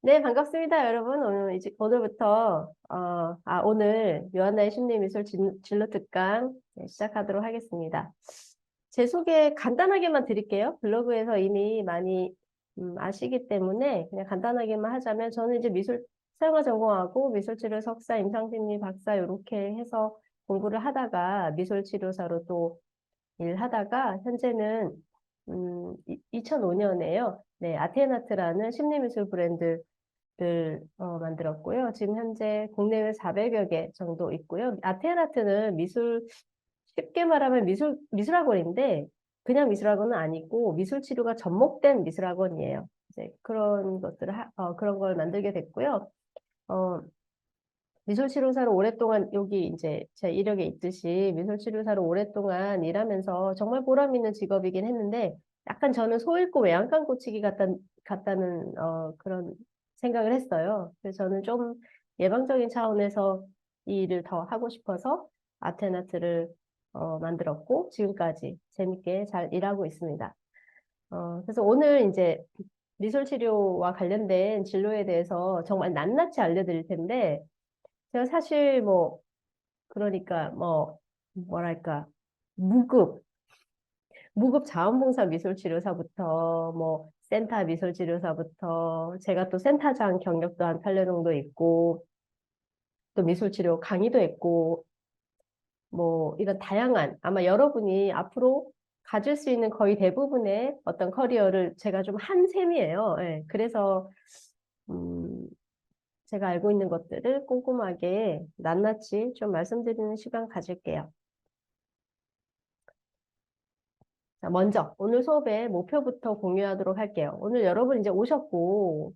네, 반갑습니다, 여러분. 오늘부터, 오늘 묘한나의 심리미술 진로 특강 시작하도록 하겠습니다. 제 소개 간단하게만 드릴게요. 블로그에서 이미 많이 아시기 때문에 그냥 간단하게만 하자면 저는 이제 서양화 전공하고 미술치료 석사, 임상심리 박사 이렇게 해서 공부를 하다가 미술치료사로 또 일하다가 현재는 2005년에요. 네, 아테나트라는 심리미술 브랜드 를 만들었고요. 지금 현재 국내외 400여 개 정도 있고요. 아테아나트는 쉽게 말하면 미술학원인데, 그냥 미술학원은 아니고, 미술 치료가 접목된 미술학원이에요. 이제 그런 걸 만들게 됐고요. 어, 미술치료사로 오랫동안, 여기 이제 제 이력에 있듯이 미술치료사로 오랫동안 일하면서 정말 보람 있는 직업이긴 했는데, 약간 저는 소 잃고 외양간 고치기 같다는, 그런 생각을 했어요. 그래서 저는 좀 예방적인 차원에서 이 일을 더 하고 싶어서 아테나트를 만들었고, 지금까지 재밌게 잘 일하고 있습니다. 그래서 오늘 이제 미술치료와 관련된 진로에 대해서 정말 낱낱이 알려드릴 텐데, 제가 사실 그러니까 뭐랄까, 무급, 무급 자원봉사 미술치료사부터, 센터 미술치료사부터, 제가 또 센터장 경력도 한 8년 정도 있고, 또 미술치료 강의도 했고, 이런 다양한, 아마 여러분이 앞으로 가질 수 있는 거의 대부분의 어떤 커리어를 제가 좀 한 셈이에요. 예, 그래서, 음, 제가 알고 있는 것들을 꼼꼼하게 낱낱이 좀 말씀드리는 시간 가질게요. 자, 먼저 오늘 수업의 목표부터 공유하도록 할게요. 오늘 여러분 이제 오셨고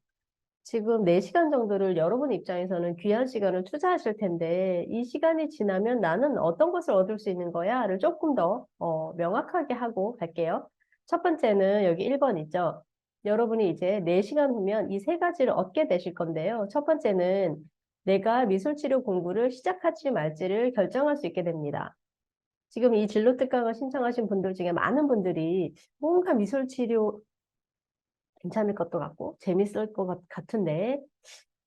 지금 4시간 정도를 여러분 입장에서는 귀한 시간을 투자하실 텐데 이 시간이 지나면 나는 어떤 것을 얻을 수 있는 거야를 조금 더 명확하게 하고 갈게요. 첫 번째는 여기 1번 있죠. 여러분이 이제 4시간 후면 이 세 가지를 얻게 되실 건데요. 첫 번째는 내가 미술치료 공부를 시작할지 말지를 결정할 수 있게 됩니다. 지금 이 진로 특강을 신청하신 분들 중에 많은 분들이 뭔가 미술 치료 괜찮을 것도 같고 재밌을 것 같은데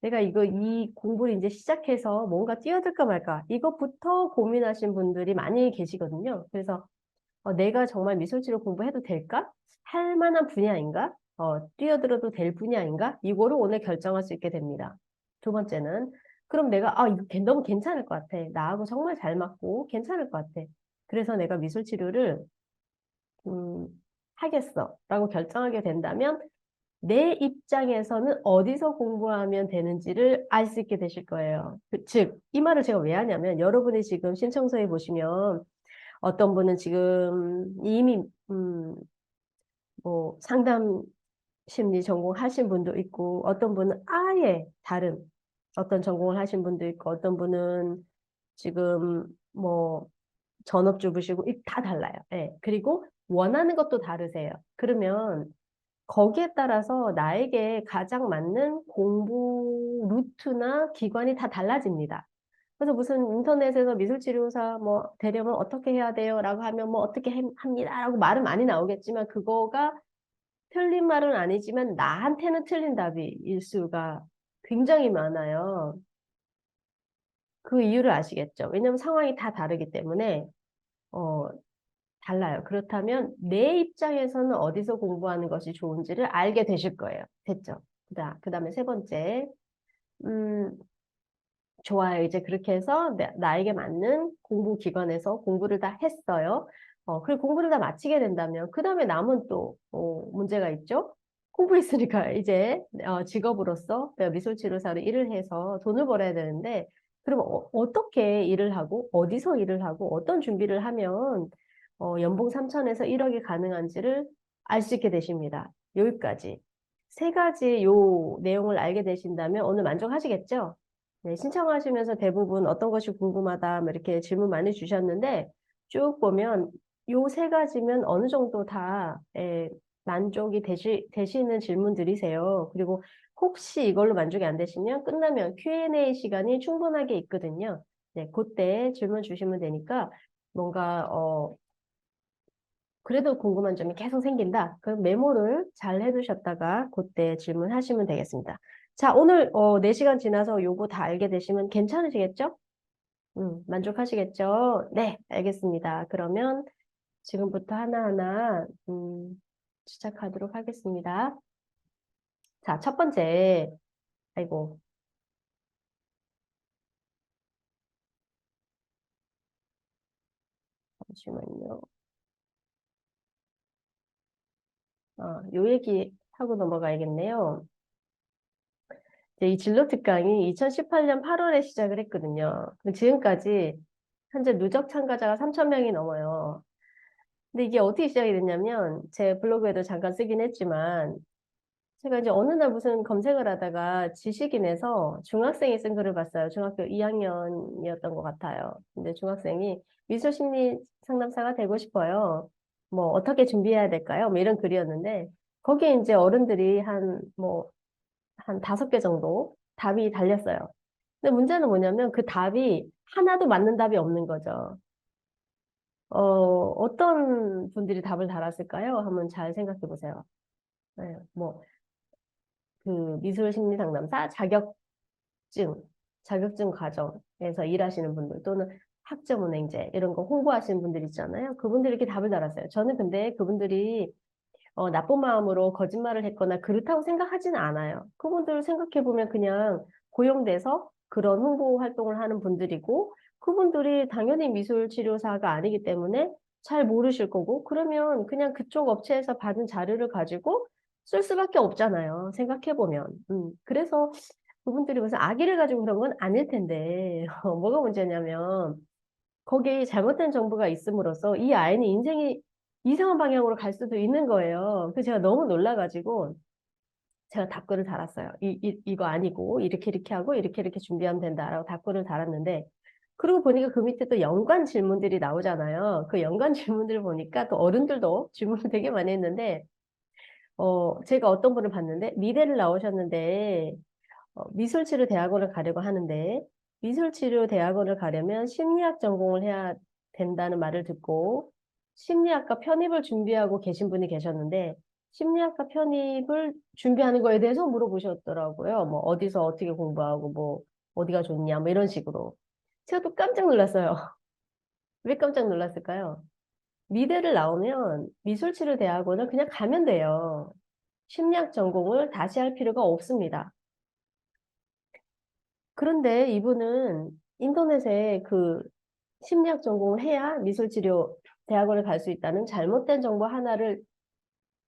내가 이 공부를 이제 시작해서 뭔가 뛰어들까 말까 이것부터 고민하신 분들이 많이 계시거든요. 그래서 내가 정말 미술 치료 공부해도 될까? 할 만한 분야인가? 뛰어들어도 될 분야인가? 이거를 오늘 결정할 수 있게 됩니다. 두 번째는 그럼 내가 이거 너무 괜찮을 것 같아. 나하고 정말 잘 맞고 괜찮을 것 같아. 그래서 내가 미술 치료를 음, 하겠어 라고 결정하게 된다면 내 입장에서는 어디서 공부하면 되는지를 알 수 있게 되실 거예요. 즉, 이 말을 제가 왜 하냐면 여러분이 지금 신청서에 보시면 어떤 분은 지금 이미 상담 심리 전공하신 분도 있고 어떤 분은 아예 다른 어떤 전공을 하신 분도 있고 어떤 분은 지금 전업주부시고 다 달라요. 예. 그리고 원하는 것도 다르세요. 그러면 거기에 따라서 나에게 가장 맞는 공부 루트나 기관이 다 달라집니다. 그래서 무슨 인터넷에서 미술치료사 되려면 어떻게 해야 돼요? 라고 하면 어떻게 합니다. 라고 말은 많이 나오겠지만 그거가 틀린 말은 아니지만 나한테는 틀린 답일 수가 굉장히 많아요. 그 이유를 아시겠죠? 왜냐면 상황이 다 다르기 때문에 어, 달라요. 그렇다면 내 입장에서는 어디서 공부하는 것이 좋은지를 알게 되실 거예요. 됐죠? 그다음에 세 번째, 음, 좋아요. 이제 그렇게 해서 나에게 맞는 공부 기관에서 공부를 다 했어요. 그리고 공부를 다 마치게 된다면, 그 다음에 남은 또, 문제가 있죠? 공부했으니까 이제, 직업으로서 내가 미술치료사로 일을 해서 돈을 벌어야 되는데, 그럼 어떻게 일을 하고, 어디서 일을 하고, 어떤 준비를 하면, 연봉 3천에서 1억이 가능한지를 알 수 있게 되십니다. 여기까지. 세 가지 요 내용을 알게 되신다면 오늘 만족하시겠죠? 네, 신청하시면서 대부분 어떤 것이 궁금하다, 이렇게 질문 많이 주셨는데, 쭉 보면 요 세 가지면 어느 정도 다, 만족이 되시는 질문들이세요. 그리고 혹시 이걸로 만족이 안 되시면 끝나면 Q&A 시간이 충분하게 있거든요. 네, 그때 질문 주시면 되니까 뭔가, 그래도 궁금한 점이 계속 생긴다. 그럼 메모를 잘 해두셨다가 그때 질문하시면 되겠습니다. 자, 오늘 4시간 지나서 요거 다 알게 되시면 괜찮으시겠죠? 만족하시겠죠? 네, 알겠습니다. 그러면 지금부터 하나하나 시작하도록 하겠습니다. 자, 첫 번째, 아이고, 잠시만요. 요 얘기 하고 넘어가야겠네요. 이제 이 진로 특강이 2018년 8월에 시작을 했거든요. 지금까지 현재 누적 참가자가 3,000명이 넘어요. 근데 이게 어떻게 시작이 됐냐면 제 블로그에도 잠깐 쓰긴 했지만 제가 이제 어느 날 무슨 검색을 하다가 지식인에서 중학생이 쓴 글을 봤어요. 중학교 2학년이었던 것 같아요. 근데 중학생이 미술 심리 상담사가 되고 싶어요. 뭐 어떻게 준비해야 될까요? 뭐 이런 글이었는데 거기에 이제 어른들이 한 5개 정도 답이 달렸어요. 근데 문제는 뭐냐면 그 답이 하나도 맞는 답이 없는 거죠. 어떤 분들이 답을 달았을까요? 한번 잘 생각해 보세요. 네, 미술 심리 상담사 자격증 과정에서 일하시는 분들 또는 학점은행제 이런 거 홍보하시는 분들 있잖아요. 그분들이 이렇게 답을 달았어요. 저는 근데 그분들이 나쁜 마음으로 거짓말을 했거나 그렇다고 생각하지는 않아요. 그분들 생각해보면 그냥 고용돼서 그런 홍보 활동을 하는 분들이고 그분들이 당연히 미술 치료사가 아니기 때문에 잘 모르실 거고 그러면 그냥 그쪽 업체에서 받은 자료를 가지고 쓸 수밖에 없잖아요. 생각해보면. 그래서 그분들이 무슨 악의를 가지고 그런 건 아닐 텐데 뭐가 문제냐면 거기에 잘못된 정보가 있음으로써 이 아이는 인생이 이상한 방향으로 갈 수도 있는 거예요. 그래서 제가 너무 놀라가지고 제가 답글을 달았어요. 이거 아니고 이렇게 이렇게 하고 이렇게 이렇게 준비하면 된다라고 답글을 달았는데 그러고 보니까 그 밑에 또 연관 질문들이 나오잖아요. 그 연관 질문들을 보니까 또 어른들도 질문을 되게 많이 했는데 제가 어떤 분을 봤는데 미대를 나오셨는데 미술치료 대학원을 가려고 하는데 미술치료 대학원을 가려면 심리학 전공을 해야 된다는 말을 듣고 심리학과 편입을 준비하고 계신 분이 계셨는데 심리학과 편입을 준비하는 거에 대해서 물어보셨더라고요. 뭐 어디서 어떻게 공부하고 뭐 어디가 좋냐 뭐 이런 식으로. 제가 또 깜짝 놀랐어요. 왜 깜짝 놀랐을까요? 미대를 나오면 미술치료 대학원을 그냥 가면 돼요. 심리학 전공을 다시 할 필요가 없습니다. 그런데 이분은 인터넷에 그 심리학 전공을 해야 미술치료 대학원을 갈 수 있다는 잘못된 정보 하나를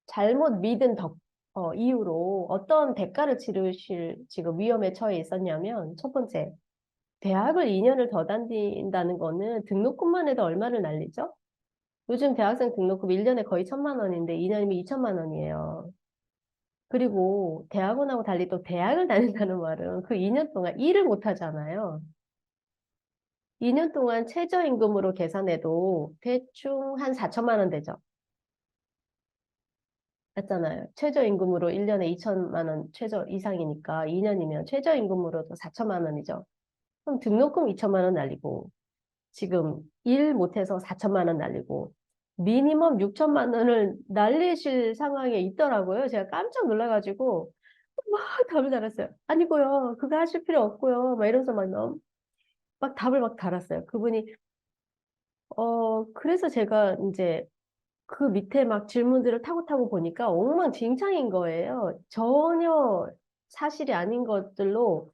잘못 믿은 이유로 어떤 대가를 치르실 지금 위험에 처해 있었냐면 첫 번째, 대학을 2년을 더 다닌다는 거는 등록금만 해도 얼마를 날리죠? 요즘 대학생 등록금 1년에 거의 1,000만 원인데 2년이면 2천만 원이에요. 그리고 대학원하고 달리 또 대학을 다닌다는 말은 그 2년 동안 일을 못 하잖아요. 2년 동안 최저임금으로 계산해도 대충 한 4천만 원 되죠. 맞잖아요. 최저임금으로 1년에 2천만 원 최저 이상이니까 2년이면 최저임금으로도 4천만 원이죠. 그럼 등록금 2천만 원 날리고 지금 일 못해서 4천만 원 날리고 미니멈 6천만 원을 날리실 상황에 있더라고요. 제가 깜짝 놀라가지고 막 답을 달았어요. 아니고요. 그거 하실 필요 없고요. 막 이러면서 막 답을 막 달았어요. 그분이 그래서 제가 이제 그 밑에 막 질문들을 타고 타고 보니까 엉망진창인 거예요. 전혀 사실이 아닌 것들로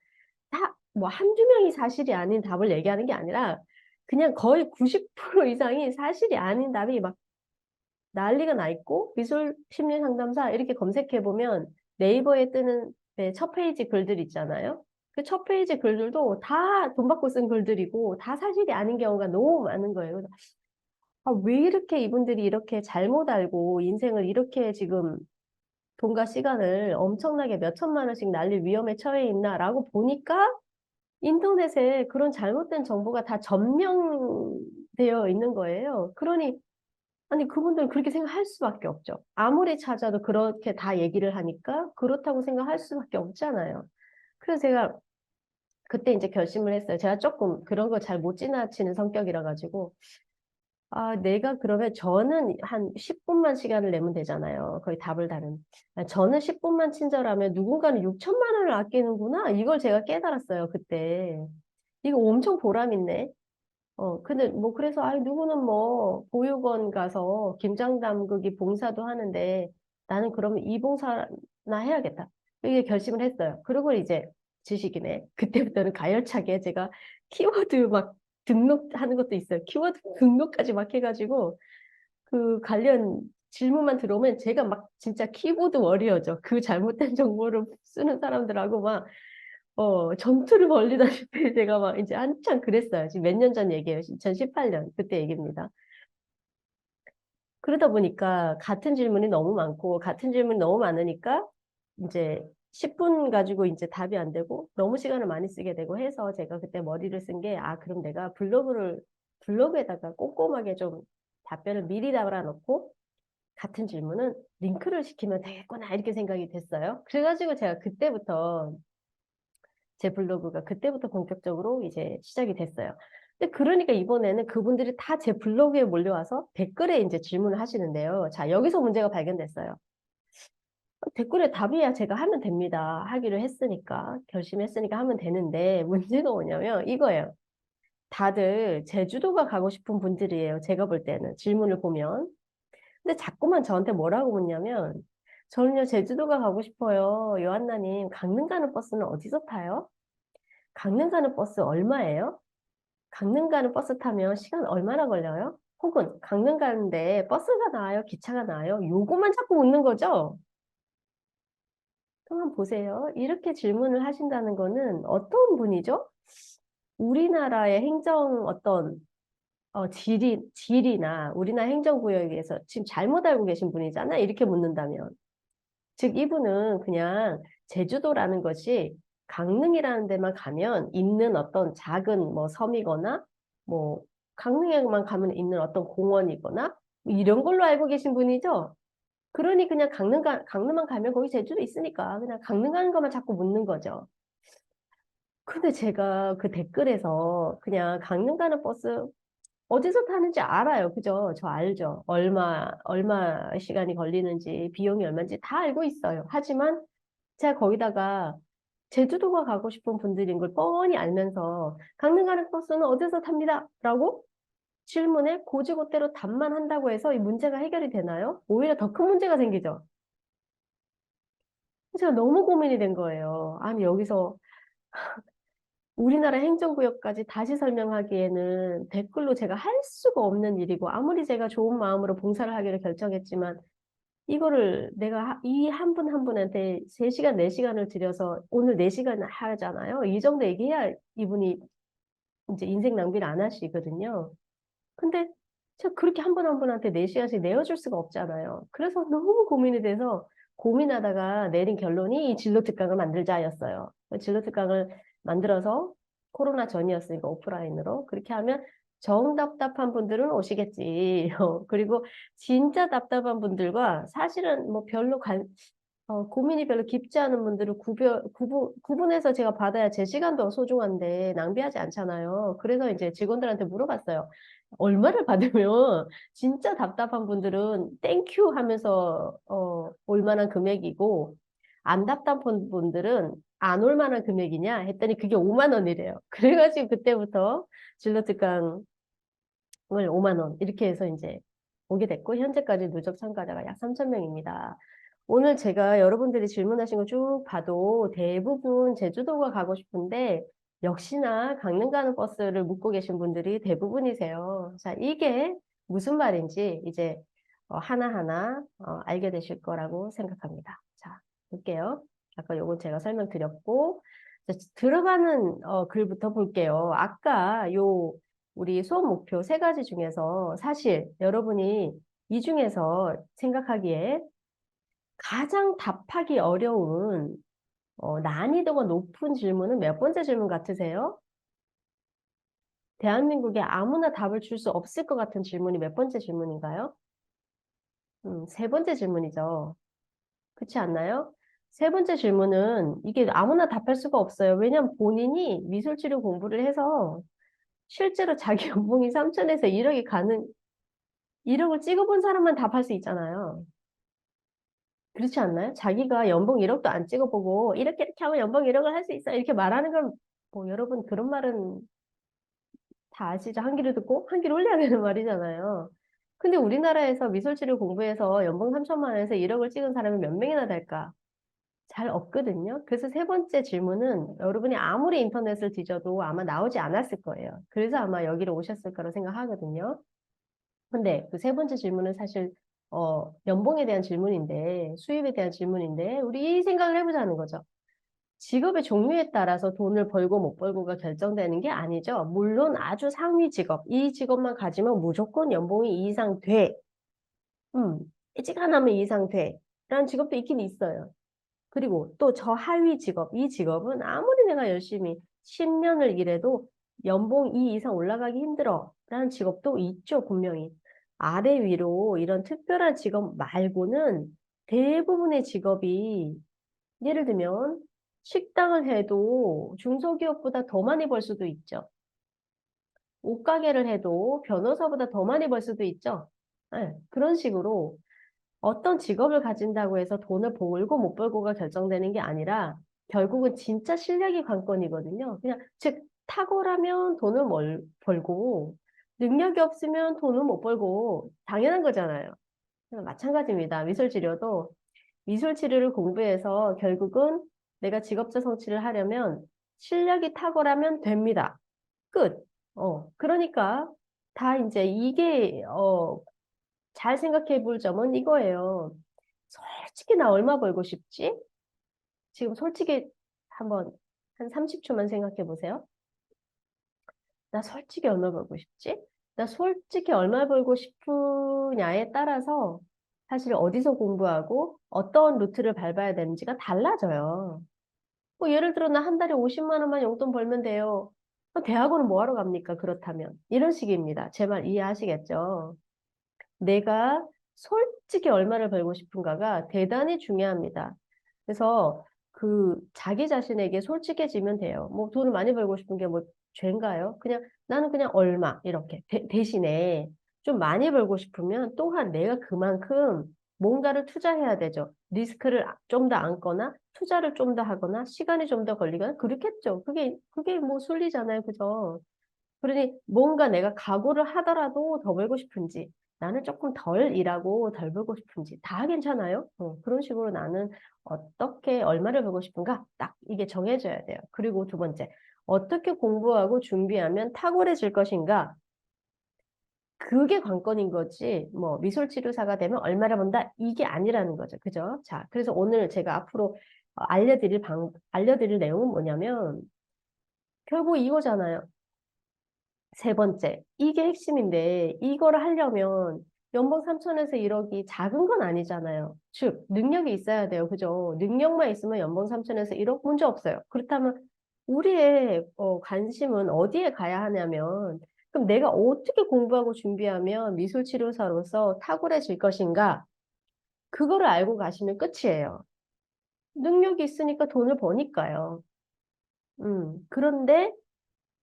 다, 뭐 한두 명이 사실이 아닌 답을 얘기하는 게 아니라 그냥 거의 90% 이상이 사실이 아닌 답이 막 난리가 나 있고 미술 심리 상담사 이렇게 검색해 보면 네이버에 뜨는 네, 첫 페이지 글들 있잖아요. 그 첫 페이지 글들도 다 돈 받고 쓴 글들이고 다 사실이 아닌 경우가 너무 많은 거예요. 왜 이렇게 이분들이 이렇게 잘못 알고 인생을 이렇게 지금 돈과 시간을 엄청나게 몇 천만 원씩 날릴 위험에 처해 있나라고 보니까 인터넷에 그런 잘못된 정보가 다 점령되어 있는 거예요. 그러니, 아니, 그분들은 그렇게 생각할 수밖에 없죠. 아무리 찾아도 그렇게 다 얘기를 하니까 그렇다고 생각할 수밖에 없잖아요. 그래서 제가 그때 이제 결심을 했어요. 제가 조금 그런 거 잘 못 지나치는 성격이라 가지고 내가 그러면 저는 한 10분만 시간을 내면 되잖아요. 거의 답을 다는. 저는 10분만 친절하면 누군가는 6천만 원을 아끼는구나. 이걸 제가 깨달았어요, 그때. 이거 엄청 보람 있네. 근데 뭐 그래서 누구는 뭐 보육원 가서 김장 담그기 봉사도 하는데 나는 그러면 이 봉사나 해야겠다. 이게 결심을 했어요. 그리고 이제 지식이네. 그때부터는 가열차게 제가 키워드 막 등록하는 것도 있어요. 키워드 등록까지 막 해가지고 그 관련 질문만 들어오면 제가 막 진짜 키보드 워리어죠. 그 잘못된 정보를 쓰는 사람들하고 막 전투를 벌리다시피 제가 막 이제 한참 그랬어요. 지금 몇 년 전 얘기예요. 2018년. 그때 얘기입니다. 그러다 보니까 같은 질문이 너무 많고, 같은 질문이 너무 많으니까 이제 10분 가지고 이제 답이 안 되고, 너무 시간을 많이 쓰게 되고 해서 제가 그때 머리를 쓴 게, 그럼 내가 블로그에다가 꼼꼼하게 좀 답변을 미리 달아놓고, 같은 질문은 링크를 시키면 되겠구나, 이렇게 생각이 됐어요. 그래가지고 제가 그때부터 제 블로그가 그때부터 본격적으로 이제 시작이 됐어요. 근데 그러니까 이번에는 그분들이 다 제 블로그에 몰려와서 댓글에 이제 질문을 하시는데요. 자, 여기서 문제가 발견됐어요. 댓글에 답이야 제가 하면 됩니다. 하기로 했으니까, 결심했으니까 하면 되는데, 문제가 뭐냐면 이거예요. 다들 제주도가 가고 싶은 분들이에요. 제가 볼 때는, 질문을 보면. 근데 자꾸만 저한테 뭐라고 묻냐면, 저는요, 제주도가 가고 싶어요. 요한나님, 강릉 가는 버스는 어디서 타요? 강릉 가는 버스 얼마예요? 강릉 가는 버스 타면 시간 얼마나 걸려요? 혹은 강릉 가는데 버스가 나와요? 기차가 나와요? 요거만 자꾸 묻는 거죠? 그럼 보세요. 이렇게 질문을 하신다는 거는 어떤 분이죠? 우리나라의 행정 어떤 질이나 우리나라 행정구역에서 지금 잘못 알고 계신 분이잖아. 이렇게 묻는다면. 즉, 이분은 그냥 제주도라는 것이 강릉이라는 데만 가면 있는 어떤 작은 뭐 섬이거나 뭐 강릉에만 가면 있는 어떤 공원이거나 뭐 이런 걸로 알고 계신 분이죠. 그러니 그냥 강릉만 가면 거기 제주도 있으니까 그냥 강릉 가는 것만 자꾸 묻는 거죠. 근데 제가 그 댓글에서 그냥 강릉 가는 버스 어디서 타는지 알아요. 그죠? 저 알죠. 얼마 시간이 걸리는지, 비용이 얼마인지 다 알고 있어요. 하지만 제가 거기다가 제주도가 가고 싶은 분들인 걸 뻔히 알면서 강릉 가는 버스는 어디서 탑니다. 라고 질문에 고지고대로 답만 한다고 해서 이 문제가 해결이 되나요? 오히려 더 큰 문제가 생기죠. 제가 너무 고민이 된 거예요. 아니, 여기서 우리나라 행정구역까지 다시 설명하기에는 댓글로 제가 할 수가 없는 일이고, 아무리 제가 좋은 마음으로 봉사를 하기로 결정했지만, 이거를 내가 이 한 분 한 분한테 3시간, 4시간을 들여서 오늘 4시간 하잖아요. 이 정도 얘기해야 이분이 이제 인생 낭비를 안 하시거든요. 근데 제가 그렇게 한 분 한 분한테 4시간씩 내어줄 수가 없잖아요. 그래서 너무 고민이 돼서 고민하다가 내린 결론이 이 진로 특강을 만들자였어요. 진로 특강을 만들어서 코로나 전이었으니까 오프라인으로 그렇게 하면 정 답답한 분들은 오시겠지. 그리고 진짜 답답한 분들과 사실은 뭐 별로 고민이 별로 깊지 않은 분들을 구분해서 제가 받아야 제 시간도 소중한데 낭비하지 않잖아요. 그래서 이제 직원들한테 물어봤어요. 얼마를 받으면 진짜 답답한 분들은 땡큐 하면서 올 만한 금액이고 안 답답한 분들은 안 올 만한 금액이냐 했더니 그게 5만 원이래요. 그래가지고 그때부터 진로 특강을 5만 원 이렇게 해서 이제 오게 됐고 현재까지 누적 참가자가 약 3천 명입니다. 오늘 제가 여러분들이 질문하신 거 쭉 봐도 대부분 제주도가 가고 싶은데 역시나 강릉 가는 버스를 묻고 계신 분들이 대부분이세요. 자, 이게 무슨 말인지 이제 하나하나 알게 되실 거라고 생각합니다. 자, 볼게요. 아까 요건 제가 설명드렸고 자, 들어가는 글부터 볼게요. 아까 우리 수업 목표 3가지 중에서 사실 여러분이 이 중에서 생각하기에 가장 답하기 어려운 난이도가 높은 질문은 몇 번째 질문 같으세요? 대한민국에 아무나 답을 줄 수 없을 것 같은 질문이 몇 번째 질문인가요? 3번째 질문이죠. 그렇지 않나요? 3번째 질문은 이게 아무나 답할 수가 없어요. 왜냐하면 본인이 미술치료 공부를 해서 실제로 자기 연봉이 3천에서 1억이 가는 1억을 찍어본 사람만 답할 수 있잖아요. 그렇지 않나요? 자기가 연봉 1억도 안 찍어보고 이렇게 하면 연봉 1억을 할 수 있어 이렇게 말하는 건 뭐 여러분 그런 말은 다 아시죠? 한 귀로 듣고 한 귀로 흘려야 되는 말이잖아요. 근데 우리나라에서 미술치료 공부해서 연봉 3천만 원에서 1억을 찍은 사람이 몇 명이나 될까? 잘 없거든요. 그래서 세 번째 질문은 여러분이 아무리 인터넷을 뒤져도 아마 나오지 않았을 거예요. 그래서 아마 여기로 오셨을 거라 생각하거든요. 근데 그 세 번째 질문은 사실 연봉에 대한 질문인데 수입에 대한 질문인데 우리 이 생각을 해보자는 거죠. 직업의 종류에 따라서 돈을 벌고 못 벌고가 결정되는 게 아니죠. 물론 아주 상위 직업, 이 직업만 가지면 무조건 연봉이 이 이상 돼. 음, 일찍하나면 이 이상 돼. 라는 직업도 있긴 있어요. 그리고 또 저 하위 직업, 이 직업은 아무리 내가 열심히 10년을 일해도 연봉 이 이상 올라가기 힘들어. 라는 직업도 있죠, 분명히. 아래 위로 이런 특별한 직업 말고는 대부분의 직업이 예를 들면 식당을 해도 중소기업보다 더 많이 벌 수도 있죠. 옷가게를 해도 변호사보다 더 많이 벌 수도 있죠. 네, 그런 식으로 어떤 직업을 가진다고 해서 돈을 벌고 못 벌고가 결정되는 게 아니라 결국은 진짜 실력이 관건이거든요. 그냥 즉 탁월하면 돈을 벌고 능력이 없으면 돈을 못 벌고 당연한 거잖아요. 마찬가지입니다. 미술치료도 미술치료를 공부해서 결국은 내가 직업적 성취를 하려면 실력이 탁월하면 됩니다. 끝. 그러니까 다 이제 이게 잘 생각해 볼 점은 이거예요. 솔직히 나 얼마 벌고 싶지? 지금 솔직히 한번 한 30초만 생각해 보세요. 나 솔직히 얼마 벌고 싶지? 나 솔직히 얼마 벌고 싶으냐에 따라서 사실 어디서 공부하고 어떤 루트를 밟아야 되는지가 달라져요. 뭐 예를 들어 나 한 달에 50만 원만 용돈 벌면 돼요. 대학원은 뭐 하러 갑니까? 그렇다면. 이런 식입니다. 제 말 이해하시겠죠? 내가 솔직히 얼마를 벌고 싶은가가 대단히 중요합니다. 그래서 그 자기 자신에게 솔직해지면 돼요. 뭐 돈을 많이 벌고 싶은 게 뭐 죄인가요? 그냥 나는 그냥 얼마 이렇게 대신에 좀 많이 벌고 싶으면 또한 내가 그만큼 뭔가를 투자해야 되죠. 리스크를 좀 더 안거나 투자를 좀 더 하거나 시간이 좀 더 걸리거나 그렇겠죠. 그게 뭐 순리잖아요. 그죠? 그러니 뭔가 내가 각오를 하더라도 더 벌고 싶은지 나는 조금 덜 일하고 덜 벌고 싶은지 다 괜찮아요. 그런 식으로 나는 어떻게 얼마를 벌고 싶은가 딱 이게 정해져야 돼요. 그리고 두 번째, 어떻게 공부하고 준비하면 탁월해질 것인가 그게 관건인 거지. 뭐 미술치료사가 되면 얼마를 번다 이게 아니라는 거죠. 그죠? 자, 그래서 오늘 제가 앞으로 알려드릴 내용은 뭐냐면 결국 이거잖아요. 세 번째, 이게 핵심인데 이거를 하려면 연봉 3천에서 1억이 작은 건 아니잖아요. 즉, 능력이 있어야 돼요. 그죠? 능력만 있으면 연봉 3천에서 1억 문제 없어요. 그렇다면 우리의 관심은 어디에 가야 하냐면 그럼 내가 어떻게 공부하고 준비하면 미술치료사로서 탁월해질 것인가? 그거를 알고 가시면 끝이에요. 능력이 있으니까 돈을 버니까요. 그런데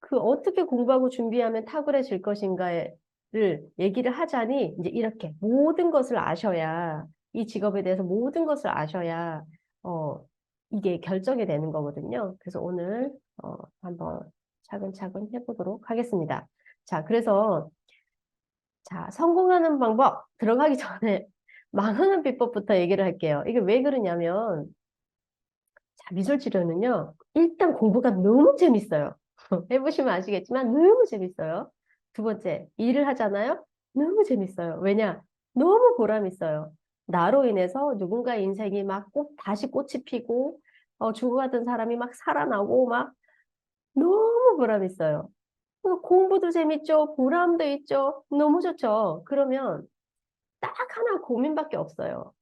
그 어떻게 공부하고 준비하면 탁월해질 것인가를 얘기를 하자니 이제 이렇게 모든 것을 아셔야 이 직업에 대해서 모든 것을 아셔야 어 이게 결정이 되는 거거든요. 그래서 오늘 한번 차근차근 해보도록 하겠습니다. 자, 그래서 자, 성공하는 방법 들어가기 전에 망하는 비법부터 얘기를 할게요. 이게 왜 그러냐면 자, 미술 치료는요. 일단 공부가 너무 재밌어요. 해보시면 아시겠지만 너무 재밌어요. 두 번째, 일을 하잖아요. 너무 재밌어요. 왜냐? 너무 보람 있어요. 나로 인해서 누군가 인생이 막 다시 꽃이 피고 죽어가던 사람이 막 살아나고 막 너무 보람 있어요. 공부도 재밌죠. 보람도 있죠. 너무 좋죠. 그러면 딱 하나 고민밖에 없어요.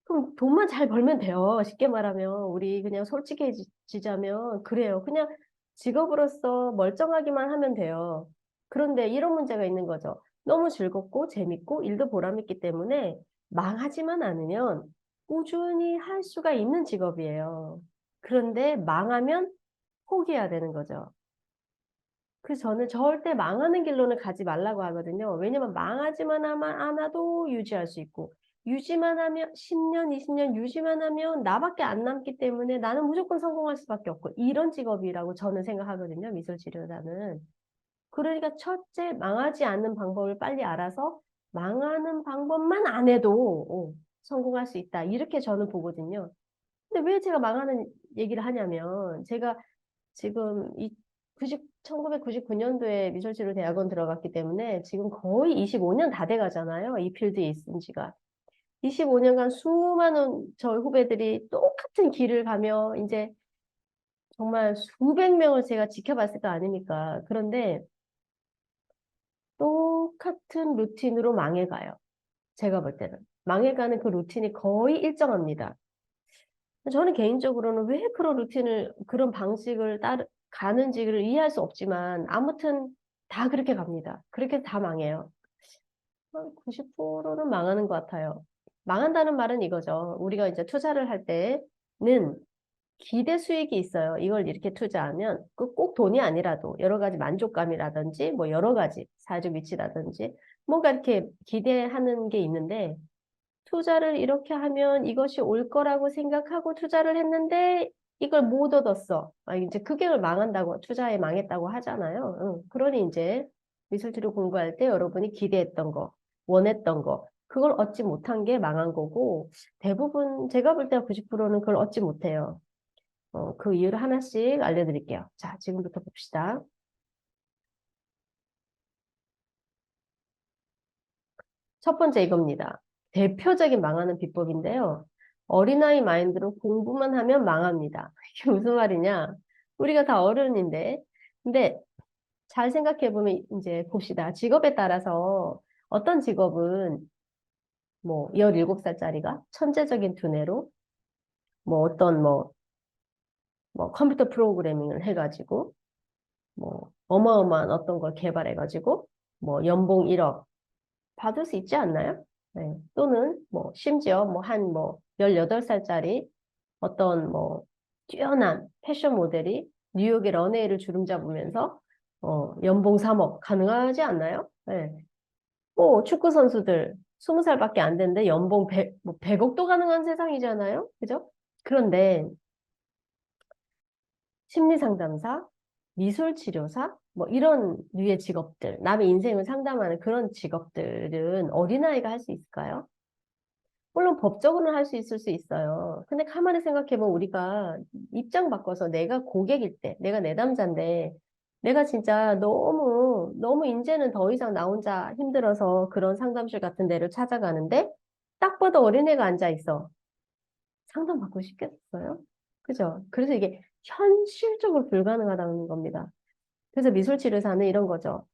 그럼 돈만 잘 벌면 돼요. 쉽게 말하면 우리 그냥 솔직해지자면 그래요. 그냥 직업으로서 멀쩡하기만 하면 돼요. 그런데 이런 문제가 있는 거죠. 너무 즐겁고 재밌고 일도 보람 있기 때문에 망하지만 않으면 꾸준히 할 수가 있는 직업이에요. 그런데 망하면 포기해야 되는 거죠. 그래서 저는 절대 망하는 길로는 가지 말라고 하거든요. 왜냐면 망하지만 않아도 유지할 수 있고, 유지만 하면 10년, 20년 유지만 하면 나밖에 안 남기 때문에 나는 무조건 성공할 수밖에 없고, 이런 직업이라고 저는 생각하거든요. 미술치료사는. 그러니까 첫째, 망하지 않는 방법을 빨리 알아서 망하는 방법만 안 해도 성공할 수 있다. 이렇게 저는 보거든요. 근데 왜 제가 망하는 얘기를 하냐면, 제가 지금 1999년도에 미술치료대학원 들어갔기 때문에 지금 거의 25년 다 돼가잖아요. 이 필드에 있은 지가. 25년간 수많은 저희 후배들이 똑같은 길을 가며 이제 정말 수백 명을 제가 지켜봤을 거 아닙니까? 그런데 똑같은 루틴으로 망해가요. 제가 볼 때는. 망해가는 그 루틴이 거의 일정합니다. 저는 개인적으로는 왜 그런 루틴을, 그런 방식을 가는지를 이해할 수 없지만, 아무튼 다 그렇게 갑니다. 그렇게 다 망해요. 한 90%는 망하는 것 같아요. 망한다는 말은 이거죠. 우리가 이제 투자를 할 때는 기대 수익이 있어요. 이걸 이렇게 투자하면 그 꼭 돈이 아니라도 여러 가지 만족감이라든지 뭐 여러 가지 사회적 위치라든지 뭔가 이렇게 기대하는 게 있는데 투자를 이렇게 하면 이것이 올 거라고 생각하고 투자를 했는데 이걸 못 얻었어. 이제 그게 망한다고, 투자에 망했다고 하잖아요. 응. 그러니 이제 미술치료 공부할 때 여러분이 기대했던 거, 원했던 거, 그걸 얻지 못한 게 망한 거고, 대부분, 제가 볼 때 90%는 그걸 얻지 못해요. 그 이유를 하나씩 알려드릴게요. 자, 지금부터 봅시다. 첫 번째 이겁니다. 대표적인 망하는 비법인데요. 어린아이 마인드로 공부만 하면 망합니다. 이게 무슨 말이냐? 우리가 다 어른인데, 근데 잘 생각해보면 이제 봅시다. 직업에 따라서 어떤 직업은 뭐 17살짜리가 천재적인 두뇌로 뭐 어떤 뭐 컴퓨터 프로그래밍을 해가지고 뭐 어마어마한 어떤 걸 개발해가지고 뭐 연봉 1억 받을 수 있지 않나요? 네. 또는 뭐 심지어 뭐 한 뭐 18살짜리 어떤 뭐 뛰어난 패션 모델이 뉴욕의 런웨이를 주름 잡으면서 연봉 3억 가능하지 않나요? 네. 뭐 축구 선수들 20살밖에 안 됐는데 연봉 100억도 가능한 세상이잖아요. 그죠? 그런데 심리상담사, 미술치료사, 뭐 이런 류의 직업들, 남의 인생을 상담하는 그런 직업들은 어린아이가 할 수 있을까요? 물론 법적으로는 할 수 있을 수 있어요. 근데 가만히 생각해보면 우리가 입장 바꿔서 내가 고객일 때, 내가 내담자인데, 내가 진짜 너무 이제는 더 이상 나 혼자 힘들어서 그런 상담실 같은 데를 찾아가는데, 딱 봐도 어린애가 앉아 있어. 상담받고 싶겠어요? 그죠? 그래서 이게 현실적으로 불가능하다는 겁니다. 그래서 미술치료사는 이런 거죠.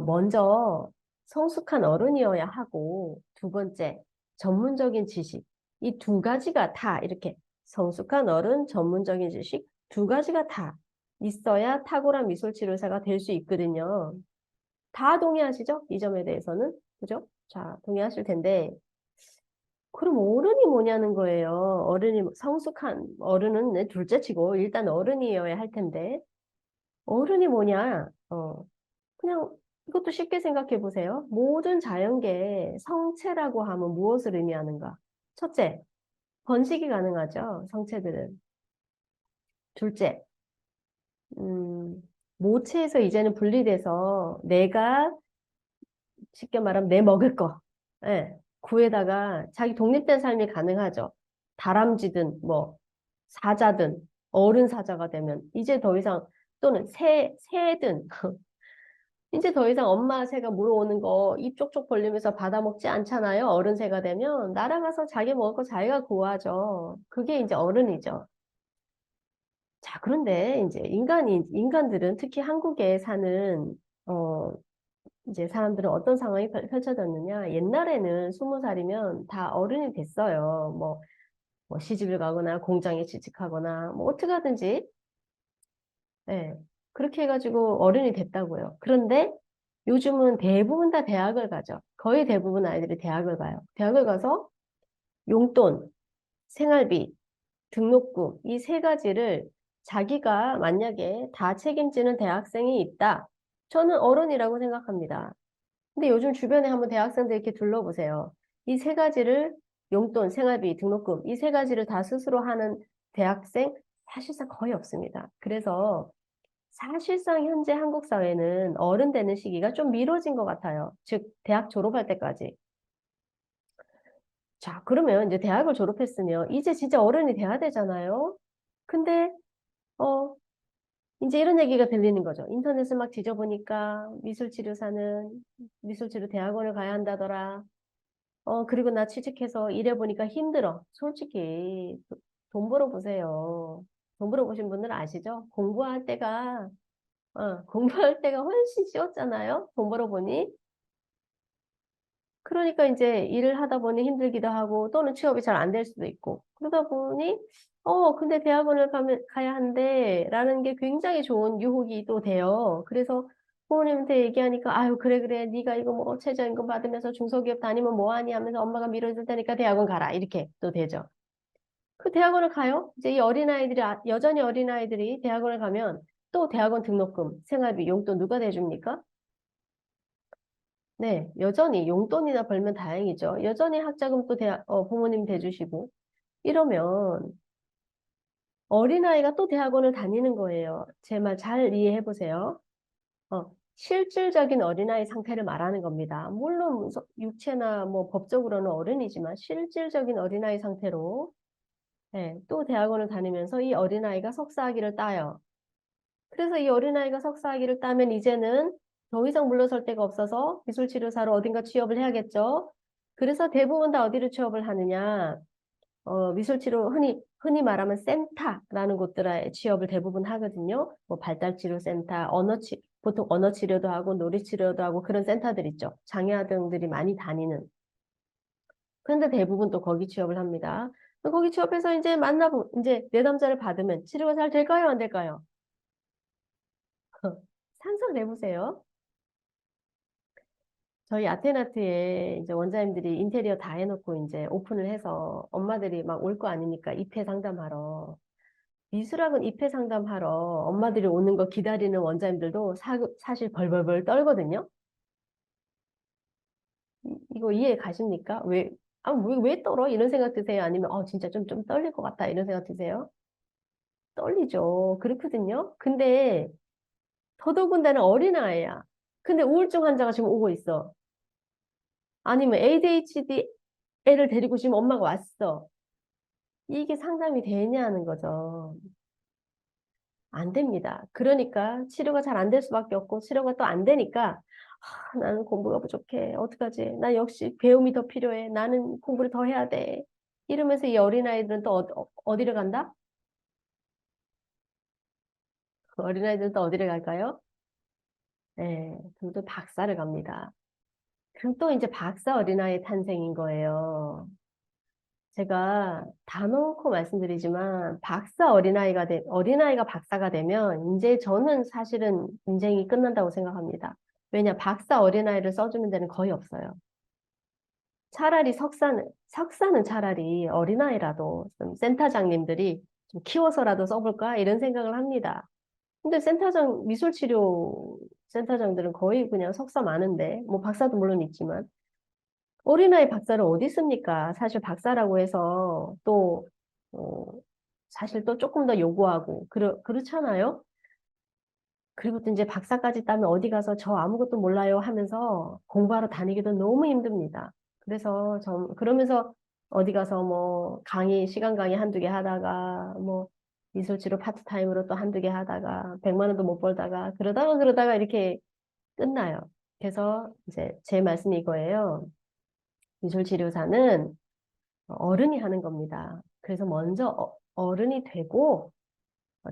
먼저 성숙한 어른이어야 하고, 두 번째, 전문적인 지식. 이 두 가지가 다 이렇게 성숙한 어른, 전문적인 지식 두 가지가 다 있어야 탁월한 미술치료사가 될 수 있거든요. 다 동의하시죠? 이 점에 대해서는. 그죠? 자, 동의하실 텐데, 그럼 어른이 뭐냐는 거예요. 어른이, 성숙한 어른은 내 둘째 치고 일단 어른이어야 할 텐데, 어른이 뭐냐? 그냥 이것도 쉽게 생각해 보세요. 모든 자연계의 성체라고 하면 무엇을 의미하는가? 첫째, 번식이 가능하죠. 성체들은. 둘째, 모체에서 이제는 분리돼서 내가 쉽게 말하면 내 먹을 거, 예, 구에다가 자기 독립된 삶이 가능하죠. 다람쥐든 뭐 사자든 어른 사자가 되면 이제 더 이상 또는 새든 이제 더 이상 엄마 새가 물어오는 거 입 쪽쪽 벌리면서 받아먹지 않잖아요. 어른 새가 되면 날아가서 자기 먹을 거 자기가 구하죠. 그게 이제 어른이죠. 자, 그런데 이제 인간들은 특히 한국에 사는 어 이제 사람들은 어떤 상황이 펼쳐졌느냐. 옛날에는 20살이면 다 어른이 됐어요. 뭐 시집을 가거나 공장에 취직하거나 뭐 어떻게 하든지 예, 그렇게 해가지고 어른이 됐다고요. 그런데 요즘은 대부분 다 대학을 가죠. 거의 대부분 아이들이 대학을 가요. 대학을 가서 용돈, 생활비, 등록금 이 세 가지를 자기가 만약에 다 책임지는 대학생이 있다. 저는 어른이라고 생각합니다. 근데 요즘 주변에 한번 대학생들 이렇게 둘러보세요. 이 세 가지를 용돈, 생활비, 등록금 이 세 가지를 다 스스로 하는 대학생 사실상 거의 없습니다. 그래서 사실상 현재 한국 사회는 어른 되는 시기가 좀 미뤄진 것 같아요. 즉, 대학 졸업할 때까지. 자, 그러면 이제 대학을 졸업했으면 이제 진짜 어른이 돼야 되잖아요. 근데 어 이제 이런 얘기가 들리는 거죠. 인터넷을 막 뒤져보니까 미술치료 대학원을 가야 한다더라. 그리고 나 취직해서 일해보니까 힘들어. 솔직히 돈 벌어보세요. 돈 벌어보신 분들은 아시죠? 공부할 때가 훨씬 쉬웠잖아요. 돈 벌어보니. 그러니까 이제 일을 하다 보니 힘들기도 하고 또는 취업이 잘 안 될 수도 있고 그러다 보니 근데 대학원을 가야 한대 라는 게 굉장히 좋은 유혹이 또 돼요. 그래서 부모님한테 얘기하니까 아유 그래 그래 네가 이거 뭐 최저임금 받으면서 중소기업 다니면 뭐하니 하면서 엄마가 밀어줄 테니까 대학원 가라 이렇게 또 되죠. 그 대학원을 가요. 이제 이 어린아이들이 여전히 어린아이들이 대학원을 가면 또 대학원 등록금, 생활비, 용돈 누가 대줍니까? 네, 여전히 용돈이나 벌면 다행이죠. 여전히 학자금도 부모님 대주시고. 이러면 어린아이가 또 대학원을 다니는 거예요. 제 말 잘 이해해 보세요. 실질적인 어린아이 상태를 말하는 겁니다. 물론 육체나 뭐 법적으로는 어른이지만 실질적인 어린아이 상태로 네, 또 대학원을 다니면서 이 어린아이가 석사학위를 따요. 그래서 이 어린아이가 석사학위를 따면 이제는 더 이상 물러설 데가 없어서 기술치료사로 어딘가 취업을 해야겠죠. 그래서 대부분 다 어디를 취업을 하느냐. 미술치료, 흔히 말하면 센터라는 곳들에 취업을 대부분 하거든요. 뭐 발달치료센터, 보통 언어치료도 하고 놀이치료도 하고 그런 센터들 있죠. 장애아등들이 많이 다니는. 그런데 대부분 또 거기 취업을 합니다. 거기 취업해서 이제 내담자를 받으면 치료가 잘 될까요? 안 될까요? 상상을 해보세요. 저희 아테나트에 이제 원장님들이 인테리어 다 해놓고 이제 오픈을 해서 엄마들이 막 올 거 아닙니까? 입회 상담하러. 미술학원 입회 상담하러 엄마들이 오는 거 기다리는 원장님들도 사실 벌벌벌 떨거든요. 이거 이해 가십니까? 왜 떨어? 이런 생각 드세요? 아니면, 진짜 좀 떨릴 것 같다. 이런 생각 드세요? 떨리죠. 그렇거든요. 근데 더더군다나 어린아이야. 근데 우울증 환자가 지금 오고 있어. 아니면 ADHD 애를 데리고 지금 엄마가 왔어. 이게 상담이 되냐는 거죠. 안 됩니다. 그러니까 치료가 잘 안 될 수밖에 없고 치료가 또 안 되니까 나는 공부가 부족해. 어떡하지? 나 역시 배움이 더 필요해. 나는 공부를 더 해야 돼. 이러면서 이 어린아이들은 또 어디를 간다? 어린아이들은 또 어디를 갈까요? 네, 그럼 또 박사를 갑니다. 그럼 또 이제 박사 어린아이 탄생인 거예요. 제가 다 놓고 말씀드리지만 어린아이가 박사가 되면 이제 저는 사실은 인생이 끝난다고 생각합니다. 왜냐, 박사 어린아이를 써주는 데는 거의 없어요. 차라리 석사는 차라리 어린아이라도 좀 센터장님들이 좀 키워서라도 써볼까? 이런 생각을 합니다. 근데 미술치료 센터장들은 거의 그냥 석사 많은데, 뭐 박사도 물론 있지만, 어린아이 박사를 어디 있습니까? 사실 박사라고 해서 어, 사실 또 조금 더 요구하고, 그렇잖아요? 그리고 또 이제 박사까지 따면 어디 가서 저 아무것도 몰라요 하면서 공부하러 다니기도 너무 힘듭니다. 그러면서 어디 가서 뭐 시간 강의 한두 개 하다가, 뭐 미술치료 파트타임으로 또 한두 개 하다가, 100만 원도 못 벌다가, 그러다가 이렇게 끝나요. 그래서 이제 제 말씀이 이거예요. 미술치료사는 어른이 하는 겁니다. 그래서 먼저 어른이 되고